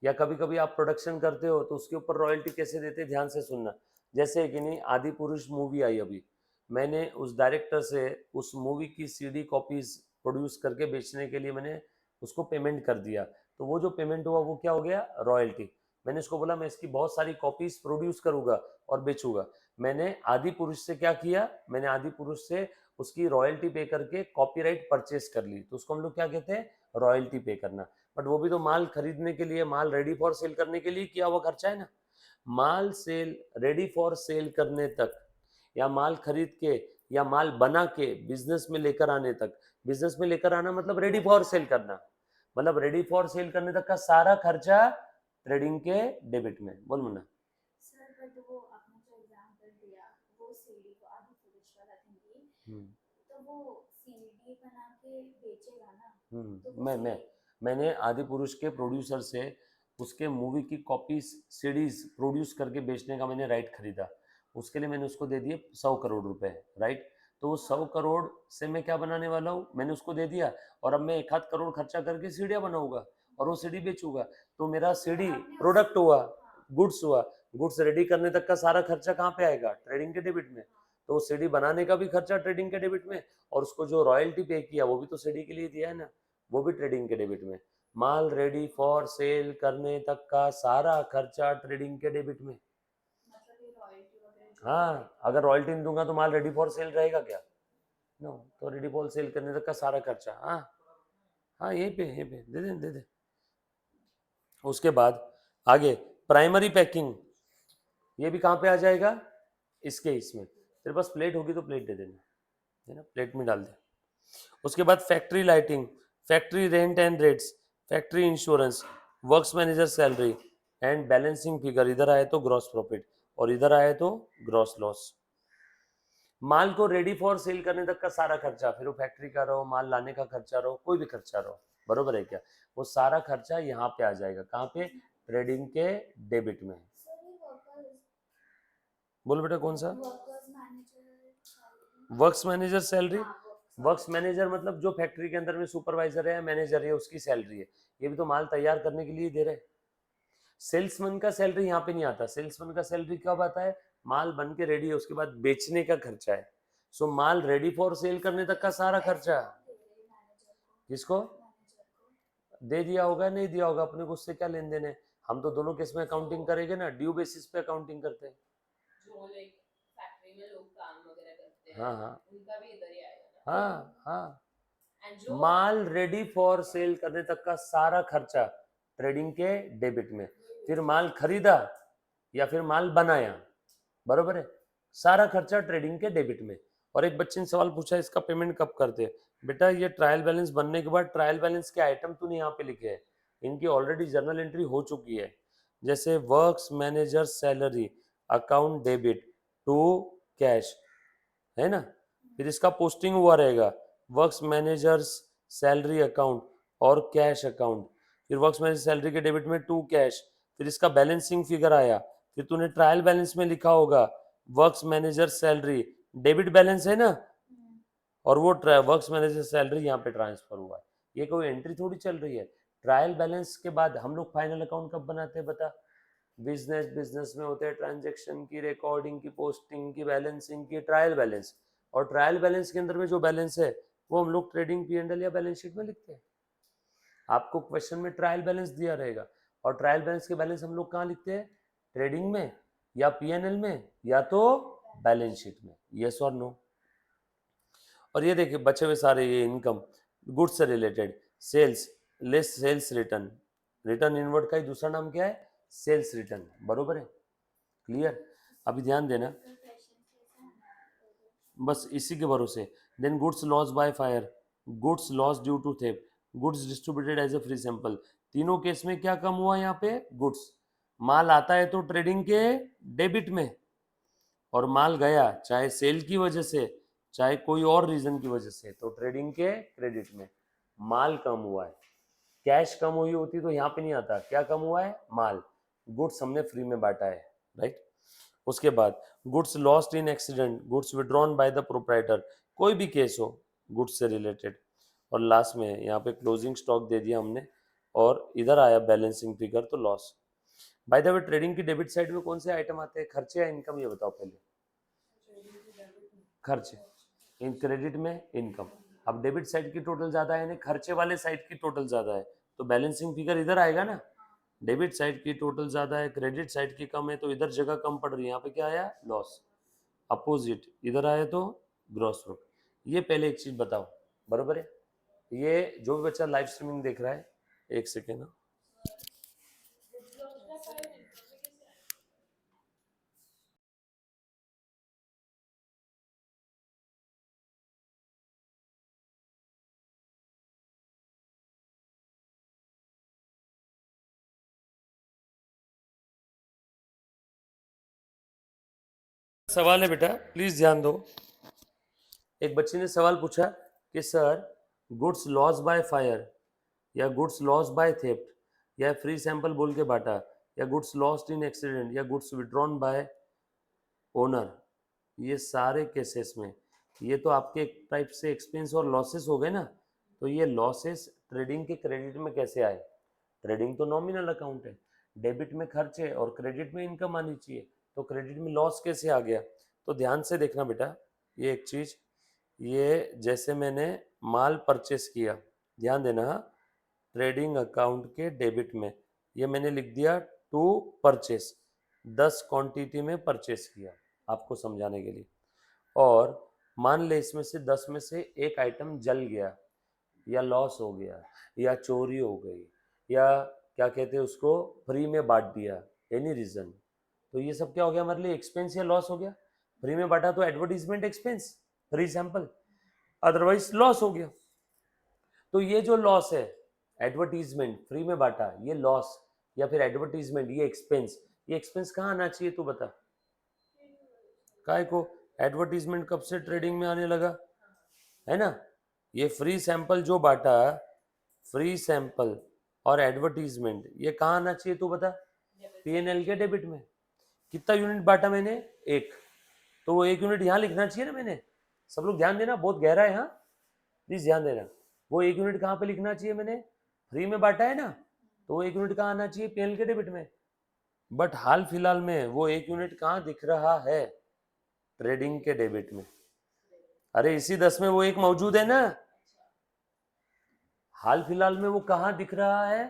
या कभी कभी आप प्रोडक्शन करते हो तो उसके ऊपर रॉयल्टी कैसे देते हैं, ध्यान से सुनना। जैसे कि नहीं, आदि पुरुष मूवी आई अभी, मैंने उस डायरेक्टर से उस मूवी की सीडी कॉपीज प्रोड्यूस करके बेचने के लिए मैंने उसको पेमेंट कर दिया, तो वो जो पेमेंट हुआ वो क्या हो गया? रॉयल्टी। मैंने उसको बोला मैं इसकी बहुत सारी कॉपीज प्रोड्यूस करूंगा और बेचूंगा। मैंने आदि पुरुष से क्या किया? मैंने आदि पुरुष से उसकी रॉयल्टी पे करके कॉपीराइट परचेस कर ली, तो उसको हम लोग क्या कहते हैं? रॉयल्टी पे करना। बट वो भी तो माल खरीदने के लिए, माल रेडी फॉर सेल करने के लिए किया हुआ खर्चा है ना। माल सेल, रेडी फॉर सेल करने तक, या माल खरीद के या माल बना के बिजनेस में लेकर आने तक, बिजनेस में लेकर आना मतलब रेडी फॉर सेल करना, मतलब रेडी फॉर सेल करने तक का सारा खर्चा ट्रेडिंग के डेबिट में। बोल मुन्ना।
सर बट वो आपने जो एग्जांपल दिया वो सीडी को आदि पुरुष वाला थिंगी, तो वो सीडी बना के बेचेगा ना, तो वो
मैंने आदि पुरुष के प्रोड्यूसर से उसके मूवी की कॉपी सीडीज प्रोड्यूस करके बेचने का मैंने राइट खरीदा, उसके लिए मैंने उसको दे दिए 100 करोड़ रुपए, राइट। तो वो 100 करोड़ से मैं क्या बनाने वाला हूँ? मैंने उसको दे दिया, और अब मैं 1 आध करोड़ खर्चा करके सीढ़ियाँ बनाऊंगा और वो सीढ़ी बेचूंगा, तो मेरा सीढ़ी प्रोडक्ट हुआ, गुड्स हुआ। गुड्स रेडी करने तक का सारा खर्चा कहाँ पे आएगा? ट्रेडिंग के डेबिट में। तो सीढ़ी बनाने का भी खर्चा ट्रेडिंग के डेबिट में, और उसको जो रॉयल्टी पे किया वो भी तो सीढ़ी के लिए दिया है ना, वो भी ट्रेडिंग के डेबिट में। माल रेडी फॉर सेल करने तक का सारा खर्चा ट्रेडिंग के डेबिट में।
मतलब ये रॉयल्टी वगैरह
हाँ, अगर रॉयल्टी नहीं दूंगा तो माल रेडी फॉर सेल रहेगा क्या? नो, तो रेडी फॉर सेल करने तक का सारा खर्चा। हाँ हाँ, यहीं पे दे दे। उसके बाद आगे प्राइमरी पैकिंग, ये भी कहाँ पे आ जाएगा? इसके इसमें। तेरे पास प्लेट होगी तो प्लेट दे देना, है ना, प्लेट में डाल दे। उसके बाद factory lighting, factory rent and rates, factory insurance, works manager salary and balancing figure. इधर आए तो ग्रॉस प्रॉफिट और इधर आए तो ग्रॉस लॉस। माल को रेडी फॉर सेल करने तक का सारा खर्चा, फिर वो फैक्ट्री का रहो, माल लाने का खर्चा रहो, कोई भी खर्चा रहो, बरोबर है क्या, वो सारा खर्चा यहाँ पे आ जाएगा। कहाँ पे? ट्रेडिंग के डेबिट में।
सर ये वर्कर्स
बोलो बेटा कौन सा?
Workers manager
works manager salary.
हाँ
वर्क्स मैनेजर मतलब जो फैक्ट्री के अंदर में सुपरवाइजर है या मैनेजर है उसकी सैलरी है, ये भी तो माल तैयार करने के लिए दे रहे हैं। सेल्समैन का सैलरी यहाँ पे नहीं आता। सेल्समैन का सैलरी कब आता है? माल बन के रेडी है, उसके बाद बेचने का खर्चा है। सो माल रेडी फॉर सेल करने तक का सारा खर्चा किसको दे दिया होगा, नहीं दिया होगा, अपने को उससे क्या लेन देन है। हम तो दोनों केस में अकाउंटिंग करेंगे ना, ड्यू बेसिस पे अकाउंटिंग करते हैं।
जो लाइक फैक्ट्री में लोग काम वगैरह करते हैं,
हाँ हाँ
उनका भी इधर ही आएगा ना।
हाँ हाँ,
एंड जो
माल रेडी फॉर सेल करने तक का सारा खर्चा ट्रेडिंग के डेबिट में। फिर माल खरीदा या फिर माल बनाया, बरोबर है, सारा खर्चा ट्रेडिंग के डेबिट में। और एक बच्चे ने सवाल पूछा इसका पेमेंट कब करते हैं। बेटा ये ट्रायल बैलेंस बनने के बाद ट्रायल बैलेंस के आइटम तूने यहाँ पे लिखे हैं, इनकी ऑलरेडी जर्नल एंट्री हो चुकी है। जैसे works manager salary account debit to cash, है ना, फिर इसका पोस्टिंग हुआ रहेगा वर्क्स मैनेजर्स सैलरी अकाउंट और कैश अकाउंट, फिर वर्क्स मैनेजर सैलरी के डेबिट में टू कैश, फिर इसका बैलेंसिंग फिगर आया, फिर तूने ट्रायल बैलेंस में लिखा होगा works manager salary debit balance है ना, और वो वर्क्स मैनेजर सैलरी यहाँ पे ट्रांसफर हुआ है। ये कोई एंट्री थोड़ी चल रही है। ट्रायल बैलेंस के बाद हम लोग फाइनल अकाउंट कब बनाते हैं बता? बिजनेस में होते हैं ट्रांजेक्शन की रिकॉर्डिंग की, पोस्टिंग की, बैलेंसिंग की, ट्रायल बैलेंस। और ट्रायल बैलेंस के अंदर में जो बैलेंस है वो हम लोग ट्रेडिंग P&L या बैलेंस शीट में लिखते हैं। आपको क्वेश्चन में ट्रायल बैलेंस दिया रहेगा, और ट्रायल बैलेंस के बैलेंस हम लोग कहाँ लिखते हैं? ट्रेडिंग में या P&L में या तो बैलेंस शीट में। यस और नो? और ये देखिए बचे हुए सारे ये इनकम गुड्स से related, sales less sales return, return inward का ही दूसरा नाम क्या है? सेल्स रिटर्न, बरोबर है, क्लियर? अभी ध्यान देना, बस इसी के भरोसे। Then goods loss by fire, goods loss due to theft, goods distributed as a free sample. तीनों केस में क्या कम हुआ यहाँ पे? गुड्स। माल आता है तो ट्रेडिंग के डेबिट में, और माल गया चाहे सेल की वजह से चाहे कोई और रीजन की वजह से तो ट्रेडिंग के क्रेडिट में। माल कम हुआ है, कैश कम हुई होती तो यहाँ पे नहीं आता। क्या कम हुआ है? माल। गुड्स हमने फ्री में बांटा है, राइट। उसके बाद goods lost in accident, goods withdrawn by the proprietor, कोई भी केस हो गुड्स से रिलेटेड। और लास्ट में यहाँ पे क्लोजिंग स्टॉक दे दिया हमने, और इधर आया बैलेंसिंग फिगर तो loss. By the way trading की डेबिट साइड में कौन से आइटम आते हैं? खर्चे या इनकम, ये बताओ पहले। खर्चे। इन क्रेडिट में इनकम। अब डेबिट साइड की टोटल ज्यादा है, यानी खर्चे वाले साइड की टोटल ज्यादा है, तो बैलेंसिंग फिगर इधर आएगा ना। डेबिट साइड की टोटल ज्यादा है, क्रेडिट साइड की कम है, तो इधर जगह कम पड़ रही है, यहाँ पे क्या आया? लॉस। अपोजिट इधर आया तो ग्रॉस फ्रूट। ये पहले एक चीज बताओ, बरोबर है? ये जो भी बच्चा लाइव स्ट्रीमिंग देख रहा है, एक सेकेंड, सवाल है बेटा, प्लीज ध्यान दो। एक बच्चे ने सवाल पूछा कि sir goods loss by fire या गुड्स लॉस बाय थेफ्ट या फ्री सैंपल बोल के बांटा, या गुड्स लॉस्ट इन एक्सीडेंट या गुड्स विड्रॉन बाय ओनर, ये सारे केसेस में ये तो आपके एक टाइप से एक्सपेंस और लॉसेस हो गए ना। तो ये लॉसेस ट्रेडिंग के क्रेडिट में कैसे आए? ट्रेडिंग तो नॉमिनल अकाउंट है, डेबिट में खर्च है और क्रेडिट में इनकम आनी चाहिए, तो क्रेडिट में लॉस कैसे आ गया? तो ध्यान से देखना बेटा, ये एक चीज, ये जैसे मैंने माल परचेस किया, ध्यान देना, ट्रेडिंग अकाउंट के डेबिट में ये मैंने लिख दिया टू परचेस, 10 क्वांटिटी में परचेस किया आपको समझाने के लिए। और मान ले इसमें से 10 में से एक आइटम जल गया या लॉस हो गया या चोरी हो गई या क्या कहते हैं उसको फ्री में बांट दिया, एनी रीजन, तो ये सब क्या हो गया हमारे लिए? एक्सपेंस या लॉस हो गया। फ्री में बांटा तो advertisement expense, free sample, otherwise loss हो गया। तो ये जो लॉस है, एडवर्टीजमेंट फ्री में बांटा ये लॉस, या फिर एडवर्टीजमेंट ये एक्सपेंस कहाँ आना चाहिए तू बता? काय को? एडवर्टीजमेंट कब से ट्रेडिंग में आने लगा, है ना। ये फ्री सैंपल जो बांटा, फ्री सैंपल और एडवर्टीजमेंट, ये कहाँ आना चाहिए तू बता, पीएनएल के डेबिट में। कितना यूनिट बांटा मैंने, 1, तो वो 1 यूनिट यहाँ लिखना चाहिए ना मैंने। सब लोग ध्यान देना, बहुत गहरा है, हाँ प्लीज ध्यान देना। वो 1 यूनिट कहाँ पे लिखना चाहिए, मैंने फ्री में बांटा है ना, तो वो 1 यूनिट कहाँ आना चाहिए, पीएनएल के डेबिट में। बट हाल फिलहाल में वो 1 यूनिट कहाँ दिख रहा है, ट्रेडिंग के डेबिट में। अरे इसी 10 में वो 1 मौजूद है ना, हाल फिलहाल में वो कहाँ दिख रहा है,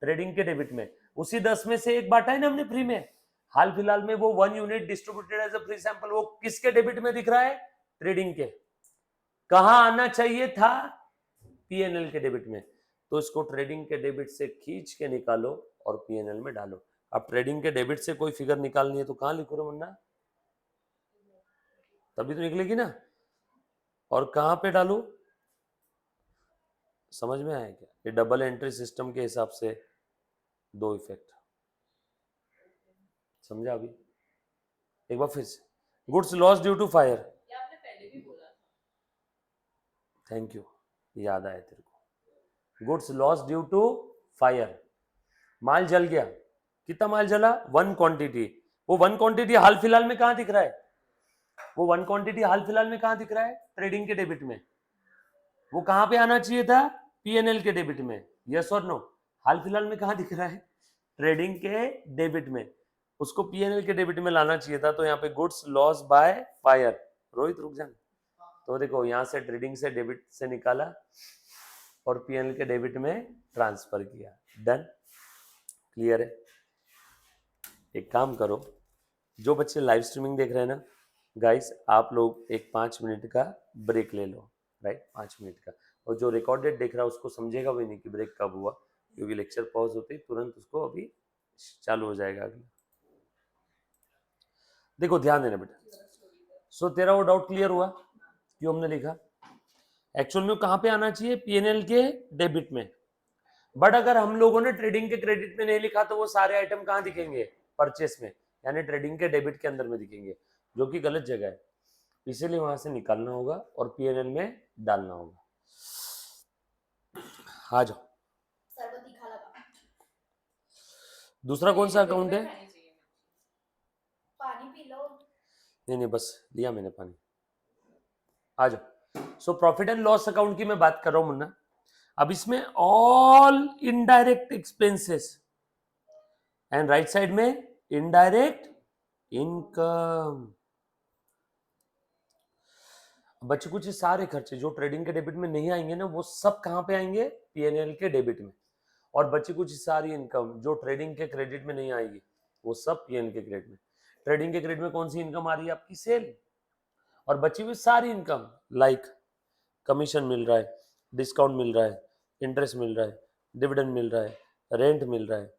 ट्रेडिंग के डेबिट में। उसी 10 में से 1 बांटा है ना हमने फ्री में, हाल फिलहाल में वो 1 unit distributed as a free sample, वो किसके डेबिट में दिख रहा है, ट्रेडिंग के। कहाँ आना चाहिए था, पीएनएल के डेबिट में। तो इसको ट्रेडिंग के डेबिट से खींच के निकालो और पीएनएल में डालो। अब ट्रेडिंग के डेबिट से कोई फिगर निकालनी है तो कहाँ लिखो रे मुन्ना, तभी तो निकलेगी ना। और कहाँ पे डालो, समझ में आया क्या, ये डबल एंट्री सिस्टम के हिसाब से 2 इफेक्ट, समझा अभी। एक बार फिर से, goods loss due to fire,
ये आपने पहले भी बोला था।
थैंक यू, याद आया तेरे को। Goods loss due to fire, माल जल गया, कितना माल जला, 1 क्वांटिटी। वो 1 क्वांटिटी हाल फिलहाल में कहाँ दिख रहा है, वो 1 क्वांटिटी हाल फिलहाल में कहाँ दिख रहा है, ट्रेडिंग के डेबिट में। वो कहाँ पे आना चाहिए था, पीएनएल के डेबिट में, यस और नो। हाल फिलहाल में कहाँ दिख रहा है, ट्रेडिंग के डेबिट में, उसको पीएनएल के डेबिट में लाना चाहिए था। तो यहाँ पे goods loss by fire, Rohit रुक जाना। तो देखो यहाँ से ट्रेडिंग से डेबिट से निकाला और पीएनएल के डेबिट में ट्रांसफर किया, डन, क्लियर है। एक काम करो, जो बच्चे लाइव स्ट्रीमिंग देख रहे हैं ना गाइस, आप लोग एक 5 मिनट का ब्रेक ले लो, राइट, 5 मिनट का। और जो रिकॉर्डेड देख रहा है उसको समझेगा भी नहीं कि ब्रेक कब हुआ, क्योंकि लेक्चर पॉज होते ही तुरंत उसको अभी चालू हो जाएगा अगला। देखो ध्यान देना बेटा, सो तेरा वो डाउट क्लियर हुआ क्यों हमने लिखा, एक्चुअल में कहाँ पे आना चाहिए, पीएनएल के डेबिट में। बट अगर हम लोगों ने ट्रेडिंग के क्रेडिट में नहीं लिखा तो वो सारे आइटम कहाँ दिखेंगे, परचेस में, यानी ट्रेडिंग के डेबिट के अंदर में दिखेंगे, जो कि गलत जगह है। इसीलिए वहां से निकालना होगा और पीएनएल में डालना होगा। आ जाओ,
सर को तीखा लगा।
दूसरा कौन सा अकाउंट है,
खानी चाहिए।
पानी पी लो।
नहीं बस लिया मैंने पानी। आ जाओ, so profit and loss account की मैं बात कर रहा हूं मुन्ना। अब इसमें all indirect expenses and right side में इनडायरेक्ट इनकम। बच्चे कुछ सारे खर्चे जो ट्रेडिंग के डेबिट में नहीं आएंगे ना, वो सब कहां पे आएंगे, पीएनएल के डेबिट में। और बच्चे कुछ सारी इनकम जो ट्रेडिंग के क्रेडिट में नहीं आएगी, वो सब पीएनएल के क्रेडिट में। ट्रेडिंग के क्रेडिट में कौन सी इनकम आ रही है, आपकी सेल। और बची हुई सारी इनकम, लाइक कमीशन मिल रहा है, डिस्काउंट मिल रहा है, इंटरेस्ट मिल रहा है, डिविडेंड मिल रहा है, रेंट मिल रहा है,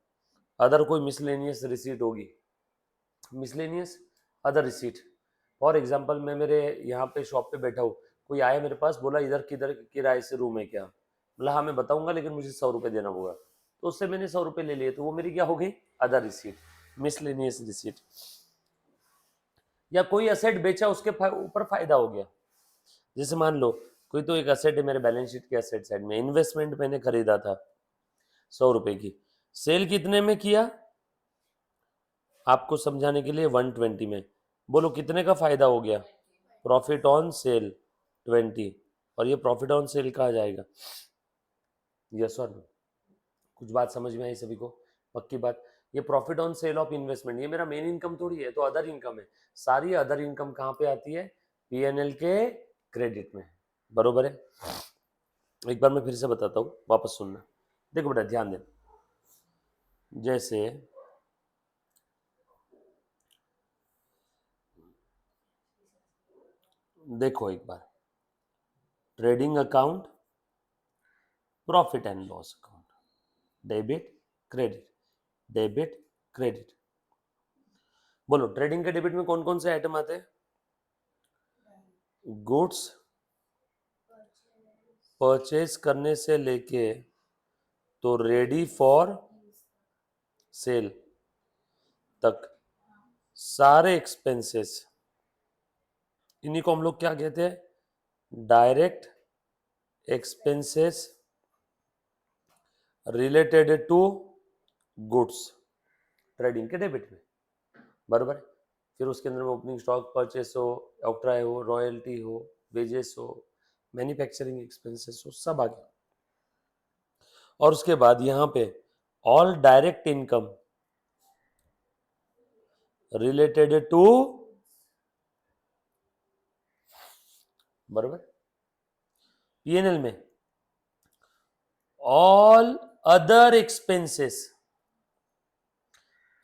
अदर कोई मिसलेनियस रिसीट होगी, miscellaneous other receipt. For example मैं मेरे यहाँ पे शॉप पे बैठा हूँ, कोई आया मेरे पास, बोला इधर किधर किराए से रूम है क्या, बोला हाँ मैं बताऊंगा लेकिन मुझे 100 रुपये देना होगा, तो उससे मैंने 100 रुपये ले लिए, तो वो मेरी क्या हो गई, अदर रिसीट, मिसलेनियस रिसीट। या कोई असेट बेचा, उसके ऊपर फायदा हो गया, जैसे मान लो कोई तो एक असेट है मेरे बैलेंस शीट के असेट साइड में, इन्वेस्टमेंट मैंने खरीदा था 100 रुपए की, सेल कितने में किया, आपको समझाने के लिए 120 में, बोलो कितने का फायदा हो गया, प्रॉफिट ऑन सेल 20। और ये प्रॉफिट ऑन सेल कहा जाएगा, यस और नो, कुछ बात समझ में आई सभी को, पक्की बात। ये profit on sale of investment, ये मेरा मेन इनकम थोड़ी है, तो अदर इनकम है। सारी अदर इनकम कहाँ पे आती है, पीएनएल के क्रेडिट में, बरोबर है। एक बार मैं फिर से बताता हूँ, वापस सुनना, देखो बेटा ध्यान देना। जैसे देखो एक बार, trading account, profit and loss account, debit credit, debit credit. बोलो ट्रेडिंग के डेबिट में कौन कौन से आइटम आते हैं, गुड्स परचेज करने से लेके तो रेडी फॉर सेल तक सारे एक्सपेंसेस इन्हीं को हम लोग क्या कहते हैं, direct expenses related to goods, trading के डेबिट में, बराबर है। फिर उसके अंदर में ओपनिंग स्टॉक परचेस हो, ऑक्ट्राई हो, रॉयल्टी हो, वेजेस हो, मैन्युफैक्चरिंग एक्सपेंसेस हो, सब आ गया। और उसके बाद यहाँ पे all direct income related to, बराबर, पीएनएल में ऑल अदर एक्सपेंसेस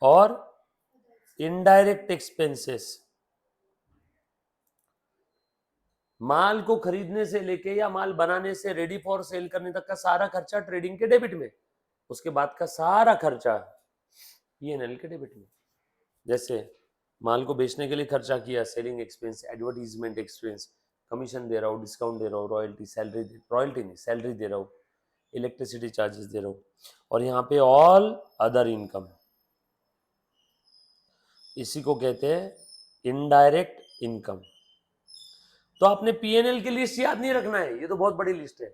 और इनडायरेक्ट एक्सपेंसेस, माल को खरीदने से लेके या माल बनाने से रेडी फॉर सेल करने तक का सारा खर्चा ट्रेडिंग के डेबिट में, उसके बाद का सारा खर्चा पीएनएल के डेबिट में। जैसे माल को बेचने के लिए खर्चा किया, selling expense, advertisement expense, commission दे रहा हूँ, डिस्काउंट दे रहा हूँ, रॉयल्टी, सैलरी, रॉयल्टी नहीं सैलरी दे रहा हूँ, इलेक्ट्रिसिटी चार्जेस दे रहा हूँ, और यहाँ पे ऑल अदर इनकम, इसी को कहते हैं इनडायरेक्ट इनकम। तो आपने पीएनएल की लिस्ट याद नहीं रखना है, ये तो बहुत बड़ी लिस्ट है।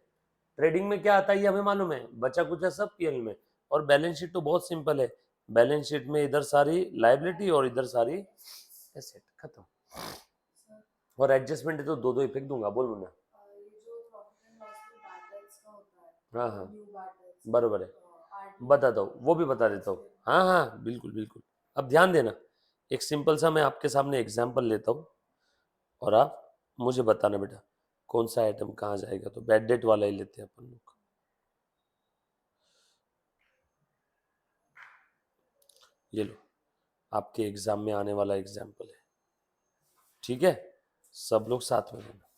ट्रेडिंग में क्या आता है ये हमें मालूम है, बचा कुछ है सब पीएनएल में। और बैलेंस शीट तो बहुत सिंपल है, बैलेंस शीट में इधर सारी लायबिलिटी और इधर सारी एसेट, खत्म। और एडजस्टमेंट है तो दो ही फेंक दूंगा, बोल मुन्ना। हाँ हाँ बराबर है, बता दो, वो भी बता देता हूँ। हाँ हाँ बिल्कुल बिल्कुल। अब ध्यान देना, एक सिंपल सा मैं आपके सामने एग्जाम्पल लेता हूँ और आप मुझे बताना बेटा कौन सा आइटम कहाँ जाएगा। तो बैड डेट वाला ही लेते हैं अपन लोग। ये लो, आपके एग्जाम में आने वाला एग्जाम्पल है, ठीक है, सब लोग साथ में लेना।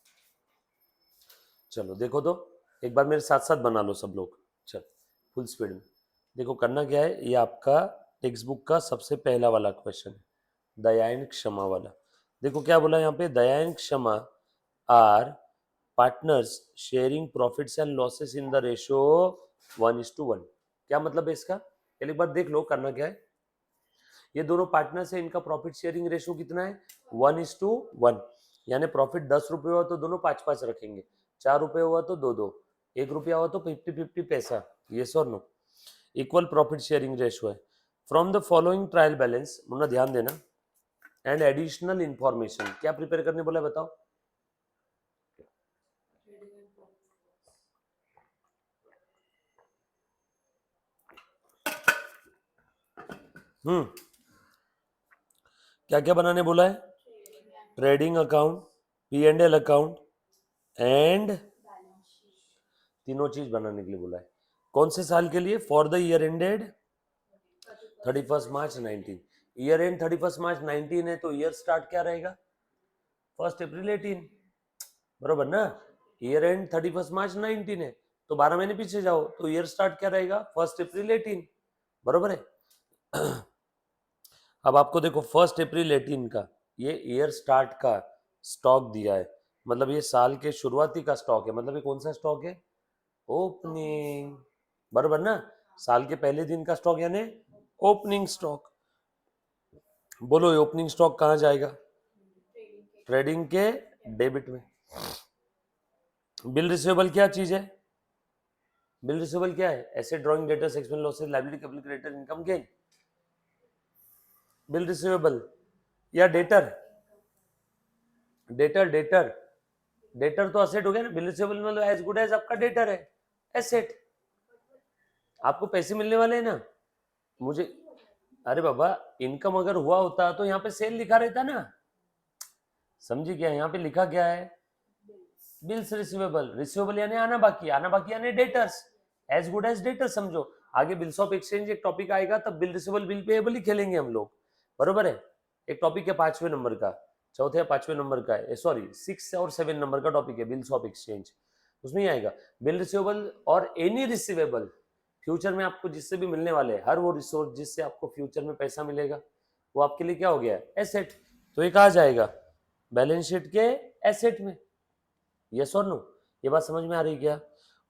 चलो देखो तो एक बार मेरे साथ साथ बना लो सब लोग, चल फुल स्पीड में। देखो करना क्या है, ये आपका टेक्स्ट बुक का सबसे पहला वाला क्वेश्चन है, दया एंड क्षमा वाला। देखो क्या बोला यहाँ पे, Daya and Kshama are partners sharing profits and losses in the ratio 1:1। क्या मतलब है इसका, एक बार देख लो करना क्या है। ये दोनों पार्टनर्स है, इनका प्रॉफिट शेयरिंग रेशियो कितना है, 1:1। यानी प्रॉफिट 10 रुपये हुआ तो दोनों 5-5 रखेंगे, 4 रुपये हुआ तो 2-2, 1 रुपया हुआ तो 50-50 पैसा, यस और no. Equal profit sharing ratio है। From the following trial balance, मुन्ना ध्यान देना, एंड एडिशनल इंफॉर्मेशन, क्या प्रिपेयर करने बोला बताओ। क्या क्या बनाने बोला है, trading account, P&L account and तीनों चीज बनाने के लिए बोला है। कौन से साल के लिए, for the year ended 31 March 19। Year and 31 मार्च 19 है तो ईयर स्टार्ट क्या रहेगा, 1 अप्रैल 18, बरोबर ना। ईयर एंड 31 मार्च 19 है तो 12 महीने पीछे जाओ तो ईयर स्टार्ट क्या रहेगा, 1 अप्रैल 18, बरोबर है। अब आपको देखो 1 अप्रैल 18 का ये ईयर स्टार्ट का स्टॉक दिया है, मतलब ये साल के शुरुआती का स्टॉक है, मतलब ये कौन सा स्टॉक है, ओपनिंग, बरोबर ना। साल के पहले दिन का स्टॉक यानी ओपनिंग स्टॉक। बोलो ये ओपनिंग स्टॉक कहाँ जाएगा, ट्रेडिंग के डेबिट में। बिल रिसीवेबल क्या चीज है, बिल रिसीवेबल क्या है, asset, drawing, debtors, expense, losses, liability, capital, creditor, income, gain. Bill receivable या डेटर, डेटर डेटर डेटर तो असेट हो गया ना, बिल रिसीवेबल मतलब एज गुड एज आपका डेटर है, एसेट। आपको पैसे मिलने वाले हैं ना, मुझे, अरे बाबा इनकम अगर हुआ होता तो यहाँ पे सेल लिखा रहता ना, समझी क्या, यहाँ पे लिखा क्या है, बिल्स रिसीवेबल, रिसीवेबल यानी आना बाकी, आना बाकी यानी debtors, as good as debtors समझो। आगे बिल्स ऑफ एक्सचेंज एक टॉपिक आएगा तब बिल रिसीवेबल बिल पेएबल ही खेलेंगे हम लोग, बरोबर है। एक टॉपिक है 5वें नंबर का, चौथे या 5वें नंबर का है, सॉरी 6 और 7 नंबर का टॉपिक है बिल्स ऑफ एक्सचेंज, उसमें ही आएगा बिल रिसीवेबल और एनी रिसीवेबल फ्यूचर में आपको जिससे भी मिलने वाले, हर वो रिसोर्स जिससे आपको फ्यूचर में पैसा मिलेगा वो आपके लिए क्या हो गया, एसेट। तो ये कहाँ जाएगा, बैलेंस शीट के एसेट में, यस और नो। ये बात समझ में आ रही क्या।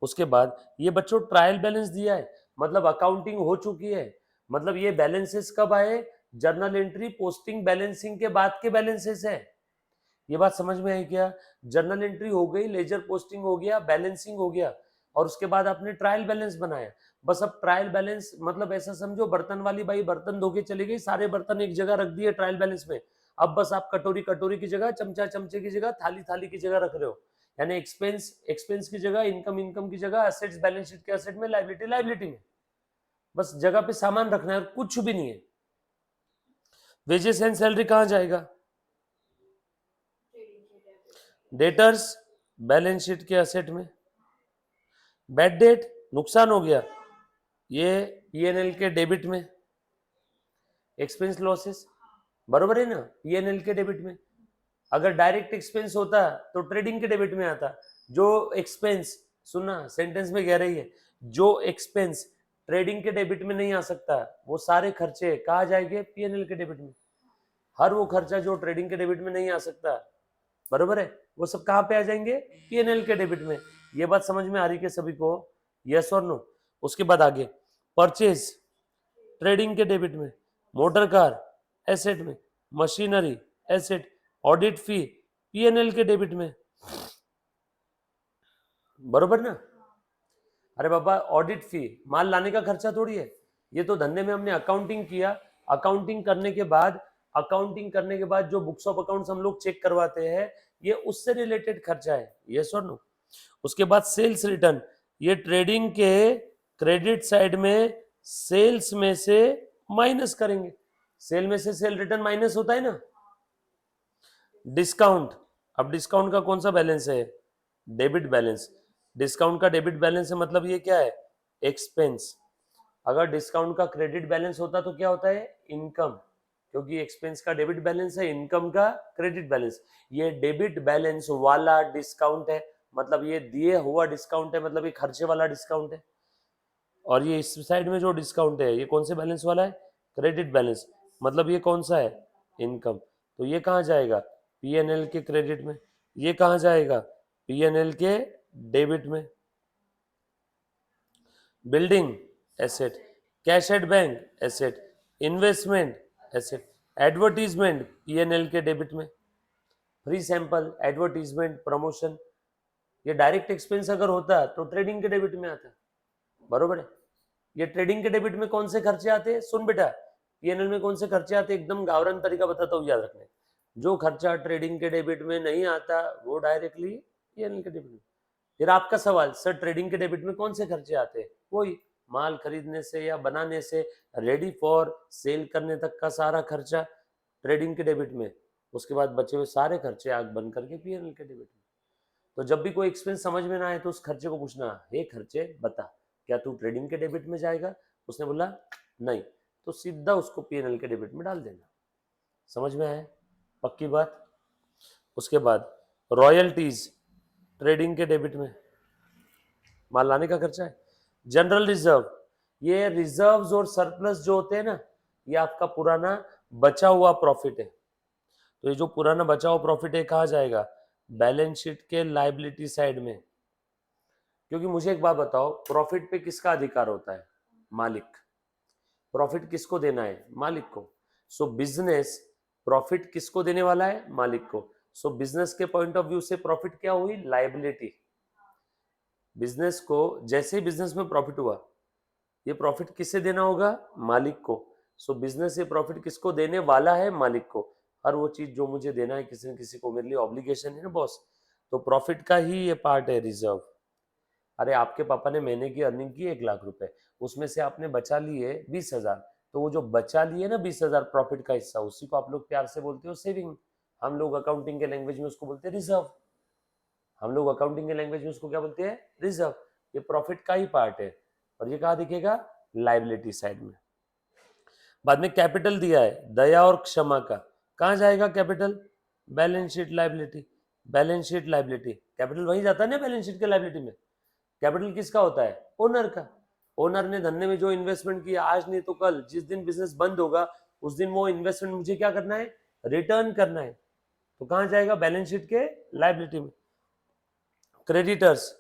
उसके बाद ये बच्चों ट्रायल बैलेंस दिया है, मतलब अकाउंटिंग हो चुकी है, मतलब ये बैलेंसेस कब आए, जर्नल एंट्री पोस्टिंग बैलेंसिंग के बाद के बैलेंसेस है। ये बात समझ में आई क्या? जर्नल एंट्री हो गई, लेजर पोस्टिंग हो गया, बैलेंसिंग हो गया, और उसके बाद आपने ट्रायल बैलेंस बनाया। बस अब ट्रायल बैलेंस मतलब ऐसा समझो, बर्तन वाली बाई बर्तन धो के चली गई, सारे बर्तन एक जगह रख दिए ट्रायल बैलेंस में। अब बस आप कटोरी कटोरी की जगह, चमचा चमचे की जगह, थाली थाली की जगह रख रहे हो। यानी एक्सपेंस एक्सपेंस की जगह, इनकम इनकम की जगह, एसेट्स बैलेंस शीट के एसेट में, लायबिलिटी लायबिलिटी में। बस जगह पे सामान रखना है, कुछ भी नहीं है। वेजेस एंड सैलरी कहां जाएगा?
ट्रेडिंग के डेबिट।
डेटर्स बैलेंस शीट के एसेट में। बैड डेट नुकसान हो गया, ये पीएनएल के डेबिट में। एक्सपेंस लॉसेस बरोबर है ना, पीएनएल के डेबिट में। अगर डायरेक्ट एक्सपेंस होता तो ट्रेडिंग के डेबिट में आता। जो एक्सपेंस, सुनना सेंटेंस में कह रही है, जो एक्सपेंस ट्रेडिंग के डेबिट में नहीं आ सकता, वो सारे खर्चे कहा जाएंगे? पीएनएल के डेबिट में। हर वो खर्चा जो ट्रेडिंग के डेबिट में नहीं आ सकता, बरोबर है, वो सब कहां पे आ जाएंगे? पीएनएल के डेबिट में। ये बात समझ में आ रही है सभी को? यस और नो? उसके बाद आगे, परचेज ट्रेडिंग के डेबिट में, मोटर कार एसेट में, मशीनरी एसेट, ऑडिट फी पीएनएल के डेबिट में, बरोबर ना? अरे बाबा, ऑडिट फी माल लाने का खर्चा थोड़ी है, ये तो धंधे में हमने अकाउंटिंग किया। अकाउंटिंग करने के बाद जो बुक्स ऑफ अकाउंट्स हम लोग चेक करवाते हैं, ये उससे रिलेटेड खर्चा है। यस और नो? उसके बाद सेल्स रिटर्न, ये ट्रेडिंग के क्रेडिट साइड में सेल्स में से माइनस करेंगे। सेल में से सेल रिटर्न माइनस होता है ना। डिस्काउंट, अब डिस्काउंट का कौन सा बैलेंस है? Debit balance. डिस्काउंट का डेबिट बैलेंस है, मतलब ये क्या है? एक्सपेंस। अगर डिस्काउंट का क्रेडिट बैलेंस होता तो क्या होता है? इनकम, क्योंकि एक्सपेंस का डेबिट बैलेंस है, इनकम का क्रेडिट बैलेंस। ये डेबिट बैलेंस वाला डिस्काउंट है, मतलब ये दिए हुआ डिस्काउंट है, मतलब ये खर्चे वाला डिस्काउंट है। और ये इस साइड में जो डिस्काउंट है, ये कौन से बैलेंस वाला है? क्रेडिट बैलेंस, मतलब ये कौन सा है? इनकम। तो ये कहां जाएगा? पीएनएल के क्रेडिट में। ये कहां जाएगा? पीएनएल के डेबिट में। Building asset, cash at bank asset, investment asset, advertisement PNL के डेबिट में। फ्री सैंपल, एडवर्टीजमेंट, प्रमोशन, ये डायरेक्ट एक्सपेंस अगर होता तो ट्रेडिंग के डेबिट में आता, बरोबर है। ये ट्रेडिंग के डेबिट में कौन से खर्चे आते हैं? सुन बेटा, पीएनएल में कौन से खर्चे आते हैं, एकदम गावरान तरीका बताता हूँ, याद रखने। जो खर्चा ट्रेडिंग के डेबिट में नहीं आता, वो डायरेक्टली पीएनएल के डेबिट में। फिर आपका सवाल, सर ट्रेडिंग के डेबिट में कौन से खर्चे आते हैं? वही माल खरीदने से या बनाने से रेडी फॉर सेल करने तक का सारा खर्चा ट्रेडिंग के डेबिट में। उसके बाद बचे हुए सारे खर्चे आग बंद करके पीएनएल के डेबिट में। तो जब भी कोई एक्सपेंस समझ में ना आए तो उस खर्चे को पूछना, हे खर्चे बता, क्या तू ट्रेडिंग के डेबिट में जाएगा? उसने बोला नहीं, तो सीधा उसको पीएनएल के डेबिट में डाल देना। समझ में आया? पक्की बात? उसके बाद रॉयल्टीज ट्रेडिंग के डेबिट में, माल लाने का खर्चा है। जनरल रिजर्व, ये रिजर्व्स और सरप्लस जो होते हैं ना, ये आपका पुराना बचा हुआ प्रॉफिट है। तो ये जो पुराना बचा हुआ प्रॉफिट है कहाँ जाएगा? बैलेंस शीट के लायबिलिटी साइड में। क्योंकि मुझे एक बात बताओ, प्रॉफिट पे किसका अधिकार होता है? मालिक। प्रॉफिट किसको देना है? मालिक को। सो बिजनेस प्रॉफिट किसको देने वाला है? मालिक को। सो बिजनेस के पॉइंट ऑफ व्यू से प्रॉफिट क्या हुई? लायबिलिटी। बिजनेस को जैसे ही बिजनेस में प्रॉफिट हुआ, ये प्रॉफिट किससे देना होगा? मालिक को। सो बिजनेस ये प्रॉफिट किसको देने वाला है? मालिक को। हर वो चीज जो मुझे देना है किसी न किसी को, मेरे लिए ऑब्लिगेशन है ना बॉस। तो प्रॉफिट का ही ये पार्ट है रिजर्व। अरे आपके पापा ने महीने की अर्निंग की 1 लाख रुपए, उसमें से आपने बचा लिए 20,000, तो वो जो बचा लिए ना 20,000 प्रॉफिट का हिस्सा, उसी को आप लोग प्यार से बोलते हो सेविंग। हम लोग अकाउंटिंग के लैंग्वेज में उसको बोलते हैं रिजर्व। हम लोग अकाउंटिंग के लैंग्वेज में उसको क्या बोलते हैं? रिजर्व। ये प्रॉफिट का ही पार्ट है, और ये कहाँ दिखेगा? लायबिलिटी साइड में। बाद में कैपिटल दिया है, दया और क्षमा का, कहाँ जाएगा capital? Balance sheet liability. Balance sheet liability, capital वहीं जाता है ना बैलेंस शीट के लायबिलिटी में। कैपिटल किसका होता है? ओनर का। ओनर ने धंधे में जो इन्वेस्टमेंट किया, आज नहीं तो कल, जिस दिन बिजनेस बंद होगा उस दिन वो इन्वेस्टमेंट मुझे क्या करना है? रिटर्न करना है। तो कहां जाएगा? बैलेंस शीट के लायबिलिटी में। क्रेडिटर्स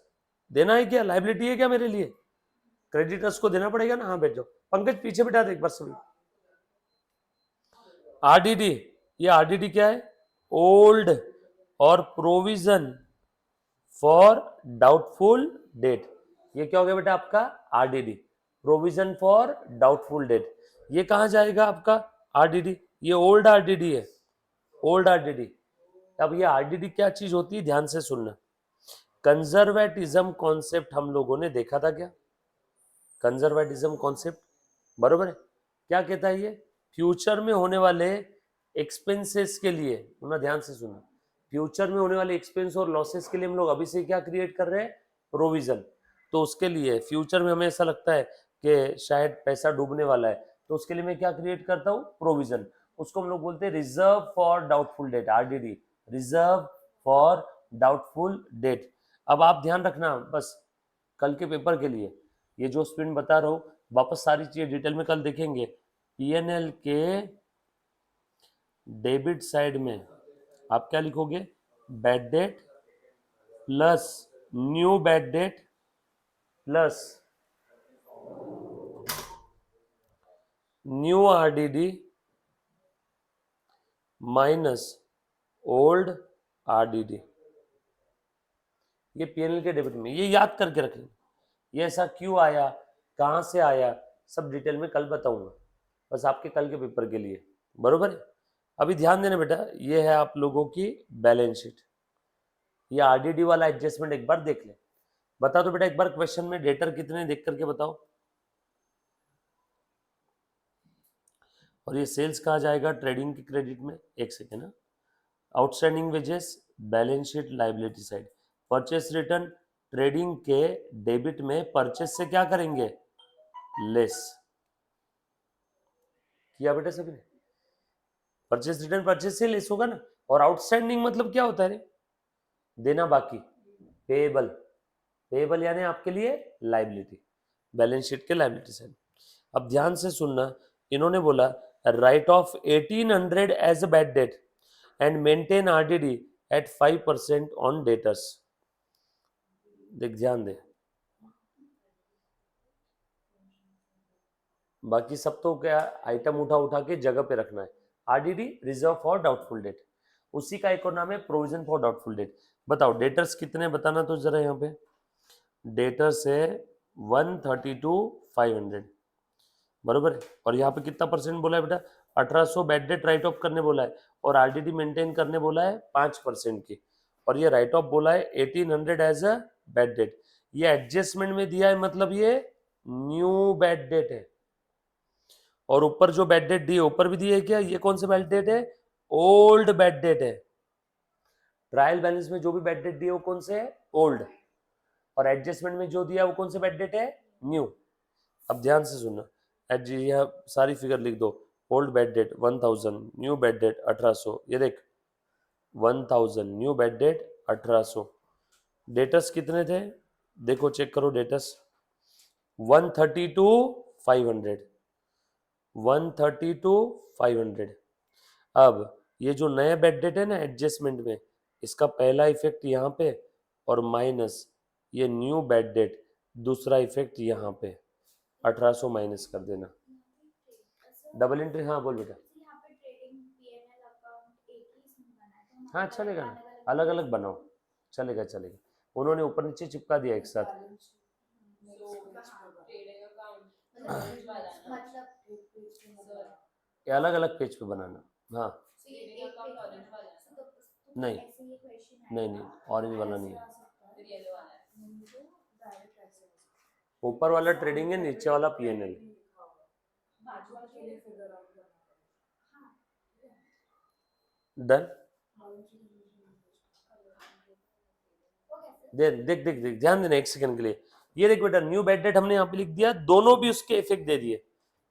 देना है क्या? लायबिलिटी है क्या मेरे लिए? क्रेडिटर्स को देना पड़ेगा ना। हाँ बैठ जाओ, पंकज पीछे बैठा दे एक बार सभी। आरडीडी, ये आरडीडी क्या है? ओल्ड और प्रोविजन फॉर डाउटफुल डेट, ये क्या हो गया बेटा आपका RDD, provision for doubtful debt. ये कहां जाएगा आपका आरडीडी, ये ओल्ड आरडीडी है, ओल्ड आरडीडी। अब ये आरडीडी क्या चीज होती है, ध्यान से सुनना। कंजर्वेटिज्म कॉन्सेप्ट हम लोगों ने देखा था क्या, कंजर्वेटिज्म कॉन्सेप्ट, बरोबर है। क्या कहता है ये, फ्यूचर में होने वाले एक्सपेंसेस के लिए, ना ध्यान से सुनना, फ्यूचर में होने वाले एक्सपेंस और लॉसेस के लिए हम लोग अभी से क्या क्रिएट कर रहे हैं, प्रोविजन। तो उसके लिए फ्यूचर में हमें ऐसा लगता है कि शायद पैसा डूबने वाला है, तो उसके लिए मैं क्या क्रिएट करता हूँ, प्रोविजन। उसको हम लोग बोलते हैं reserve for doubtful debt, RDD, reserve for doubtful debt. अब आप ध्यान रखना बस कल के पेपर के लिए, ये जो स्पिन बता रहा हूँ वापस सारी चीजें डिटेल में कल देखेंगे। पीएनएल के डेबिट साइड में आप क्या लिखोगे, bad debt plus new bad debt plus new RDD minus old RDD. ये पीएनएल के डेबिट में, ये याद करके रखेंगे, ये ऐसा क्यों आया, कहां से आया, सब डिटेल में कल बताऊंगा, बस आपके कल के पेपर के लिए, बरोबर है। अभी ध्यान देना बेटा, ये है आप लोगों की बैलेंस शीट, ये आरडीडी वाला एडजस्टमेंट एक बार देख ले। बता दो बेटा एक बार क्वेश्चन में डेटर कितने देख करके बताओ, और ये सेल्स कहाँ जाएगा, ट्रेडिंग के क्रेडिट में, एक सेकेंड ना। Outstanding wages balance sheet liability side, purchase return trading के डेबिट में, परचेस से क्या करेंगे, लेस किया बेटा सभी ने, परचेस रिटर्न परचेस से लेस होगा ना। और आउटस्टैंडिंग मतलब क्या होता है रे, देना बाकी, पेएबल, पेएबल यानी आपके लिए लाइबिलिटी, बैलेंस शीट के लाइबिलिटी साइड। अब ध्यान से सुनना, इन्होंने बोला write off 1800 as a bad debt and maintain RDD at 5% on debtors. देख ध्यान दे, बाकी सब तो क्या आइटम उठा उठा के जगह पे रखना है। RDD reserve for doubtful debt, उसी का एक और नाम है प्रोविजन फॉर डाउटफुल डेट। बताओ डेटर्स कितने बताना तो जरा, यहाँ पे डेटर्स है 132,500, बरोबर है। और यहाँ पे कितना परसेंट बोला है बेटा, 1800 बैड डेट राइट ऑफ करने बोला है, और आरडीडी मेंटेन करने बोला है 5% की, और ये राइट ऑफ बोला है 1800 एज अ बैड डेट। ये एडजस्टमेंट में दिया है, मतलब ये न्यू बैड डेट है। और ऊपर जो बैड डेट दी है ऊपर भी दी है क्या, ये कौन सा बैड डेट है, ओल्ड बैड डेट है। ट्रायल बैलेंस में जो भी बैड डेट दी है वो कौन से है, ओल्ड, और एडजस्टमेंट में जो दिया है वो कौन से बैड डेट है, न्यू। अब ध्यान से सुनना, यहाँ सारी फिगर लिख दो, old bad debt 1000, new bad debt 1800, ये देख 1000 न्यू बैड डेट 1800। डेटर्स कितने थे, देखो चेक करो, डेटर्स 132,500, 132,500। अब ये जो नया बैड डेट है ना एडजस्टमेंट में, इसका पहला इफेक्ट यहाँ पे, और माइनस ये न्यू बैड डेट दूसरा इफेक्ट यहाँ पे, 1800 माइनस कर देना, डबल एंट्री। हाँ बोल बेटा,
यहाँ पे ट्रेडिंग पीएनएल अकाउंट एक ही इसमें बना है, तो हम
हाँ चलेगा ना, अलग अलग बनाओ, चलेगा चलेगा, उन्होंने ऊपर नीचे चिपका दिया एक साथ।
ट्रेडिंग अकाउंट
मतलब
ये अलग अलग पेज पे बनाना, हाँ
ट्रेडिंग अकाउंट ऑरेंज वाला है ना,
नहीं
ऐसे ये क्वेश्चन
नहीं नहीं, ऑरेंज वाला नहीं है,
फिर येलो वाला है।
ऊपर वाला ट्रेडिंग है, नीचे वाला पीएनएल। डन, देख देख देख देख ध्यान देना एक सेकंड के लिए, ये देख बेटा न्यू बैड डेट हमने यहाँ पे लिख दिया, दोनों भी उसके इफेक्ट दे दिए,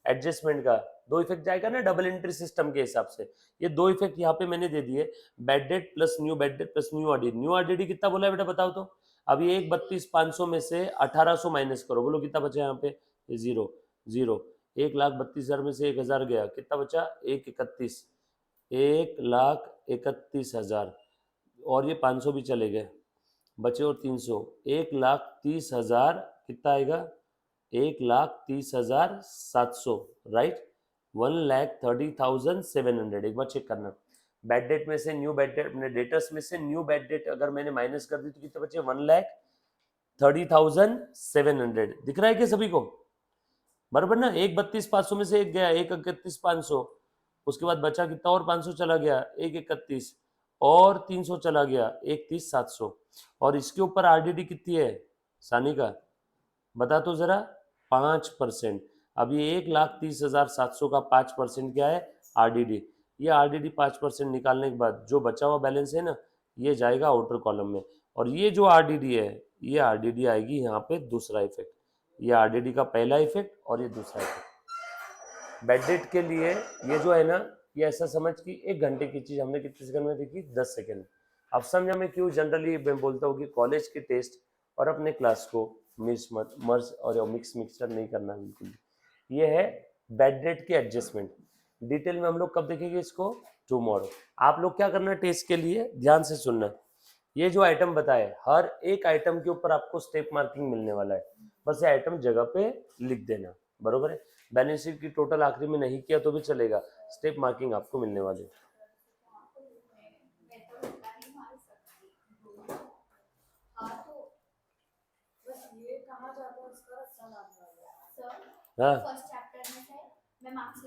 एडजस्टमेंट का दो इफेक्ट जाएगा ना डबल एंट्री सिस्टम के हिसाब से, ये दो इफेक्ट यहाँ पे मैंने दे दिए, bad debt plus new bad debt plus new RDD. New RDD कितना बोला है बेटा बताओ तो, अभी 1,32,500 में से 1800 माइनस करो, बोलो कितना बचा यहाँ पे, जीरो जीरो, 1,32,000 में से 1000 गया, कितना बचा 1,31, 1,31,000, और ये 500 भी चले गए, बचे और 300, 1,30,000 कितना आएगा, 1,30,700, राइट, 1,30,700। एक बार चेक करना, बैड डेट में से न्यू बैड डेट, अपने डेटर्स में से न्यू बैड डेट अगर मैंने माइनस कर दी तो कितने बचे, 1,30,700। दिख रहा है क्या सभी को? बराबर ना, एक 32,500 में से एक गया, एक 31,500, उसके बाद बचा कितना और 500 चला गया, एक 31 और 300 चला गया, एक 30,700। और इसके ऊपर आरडीडी कितनी है सानी का, बता तो जरा, 5%। अब ये 1,30,700 का 5% क्या है, आरडीडी। ये आरडीडी 5% निकालने के बाद जो बचा हुआ बैलेंस है ना, ये जाएगा आउटर कॉलम में। और ये जो आरडीडी है, ये आरडीडी आएगी यहाँ पे दूसरा इफेक्ट, ये आरडीडी का पहला इफेक्ट और ये दूसरा इफेक्ट। बैड डेट के लिए ये जो है ना, ये ऐसा समझ कि 1 घंटे की चीज हमने कितने सेकंड में देखी, 10 सेकंड। अब समझा मैं क्यों जनरली मैं बोलता हूँ कि कॉलेज के टेस्ट और अपने क्लास को मर्ज और मिक्सचर नहीं करना बिल्कुल। ये है बैड डेट के एडजस्टमेंट। डिटेल में हम लोग कब देखेंगे इसको, टुमारो। आप लोग क्या करना टेस्ट के लिए, ध्यान से सुनना। ये जो आइटम बताए, हर एक आइटम के ऊपर आपको स्टेप मार्किंग मिलने वाला है, बस ये आइटम जगह पे लिख देना, बरोबर है। बैलेंस शीट की टोटल आखिरी में नहीं किया तो भी चलेगा, स्टेप मार्किंग आपको मिलने वाले।
मैं तो उतना नहीं मार सकती। हाँ तो बस ये कहाँ जाकर उसका रास्ता लाना है। सर
हाँ
फर्स्ट चैप्टर में से मैं मार्क्स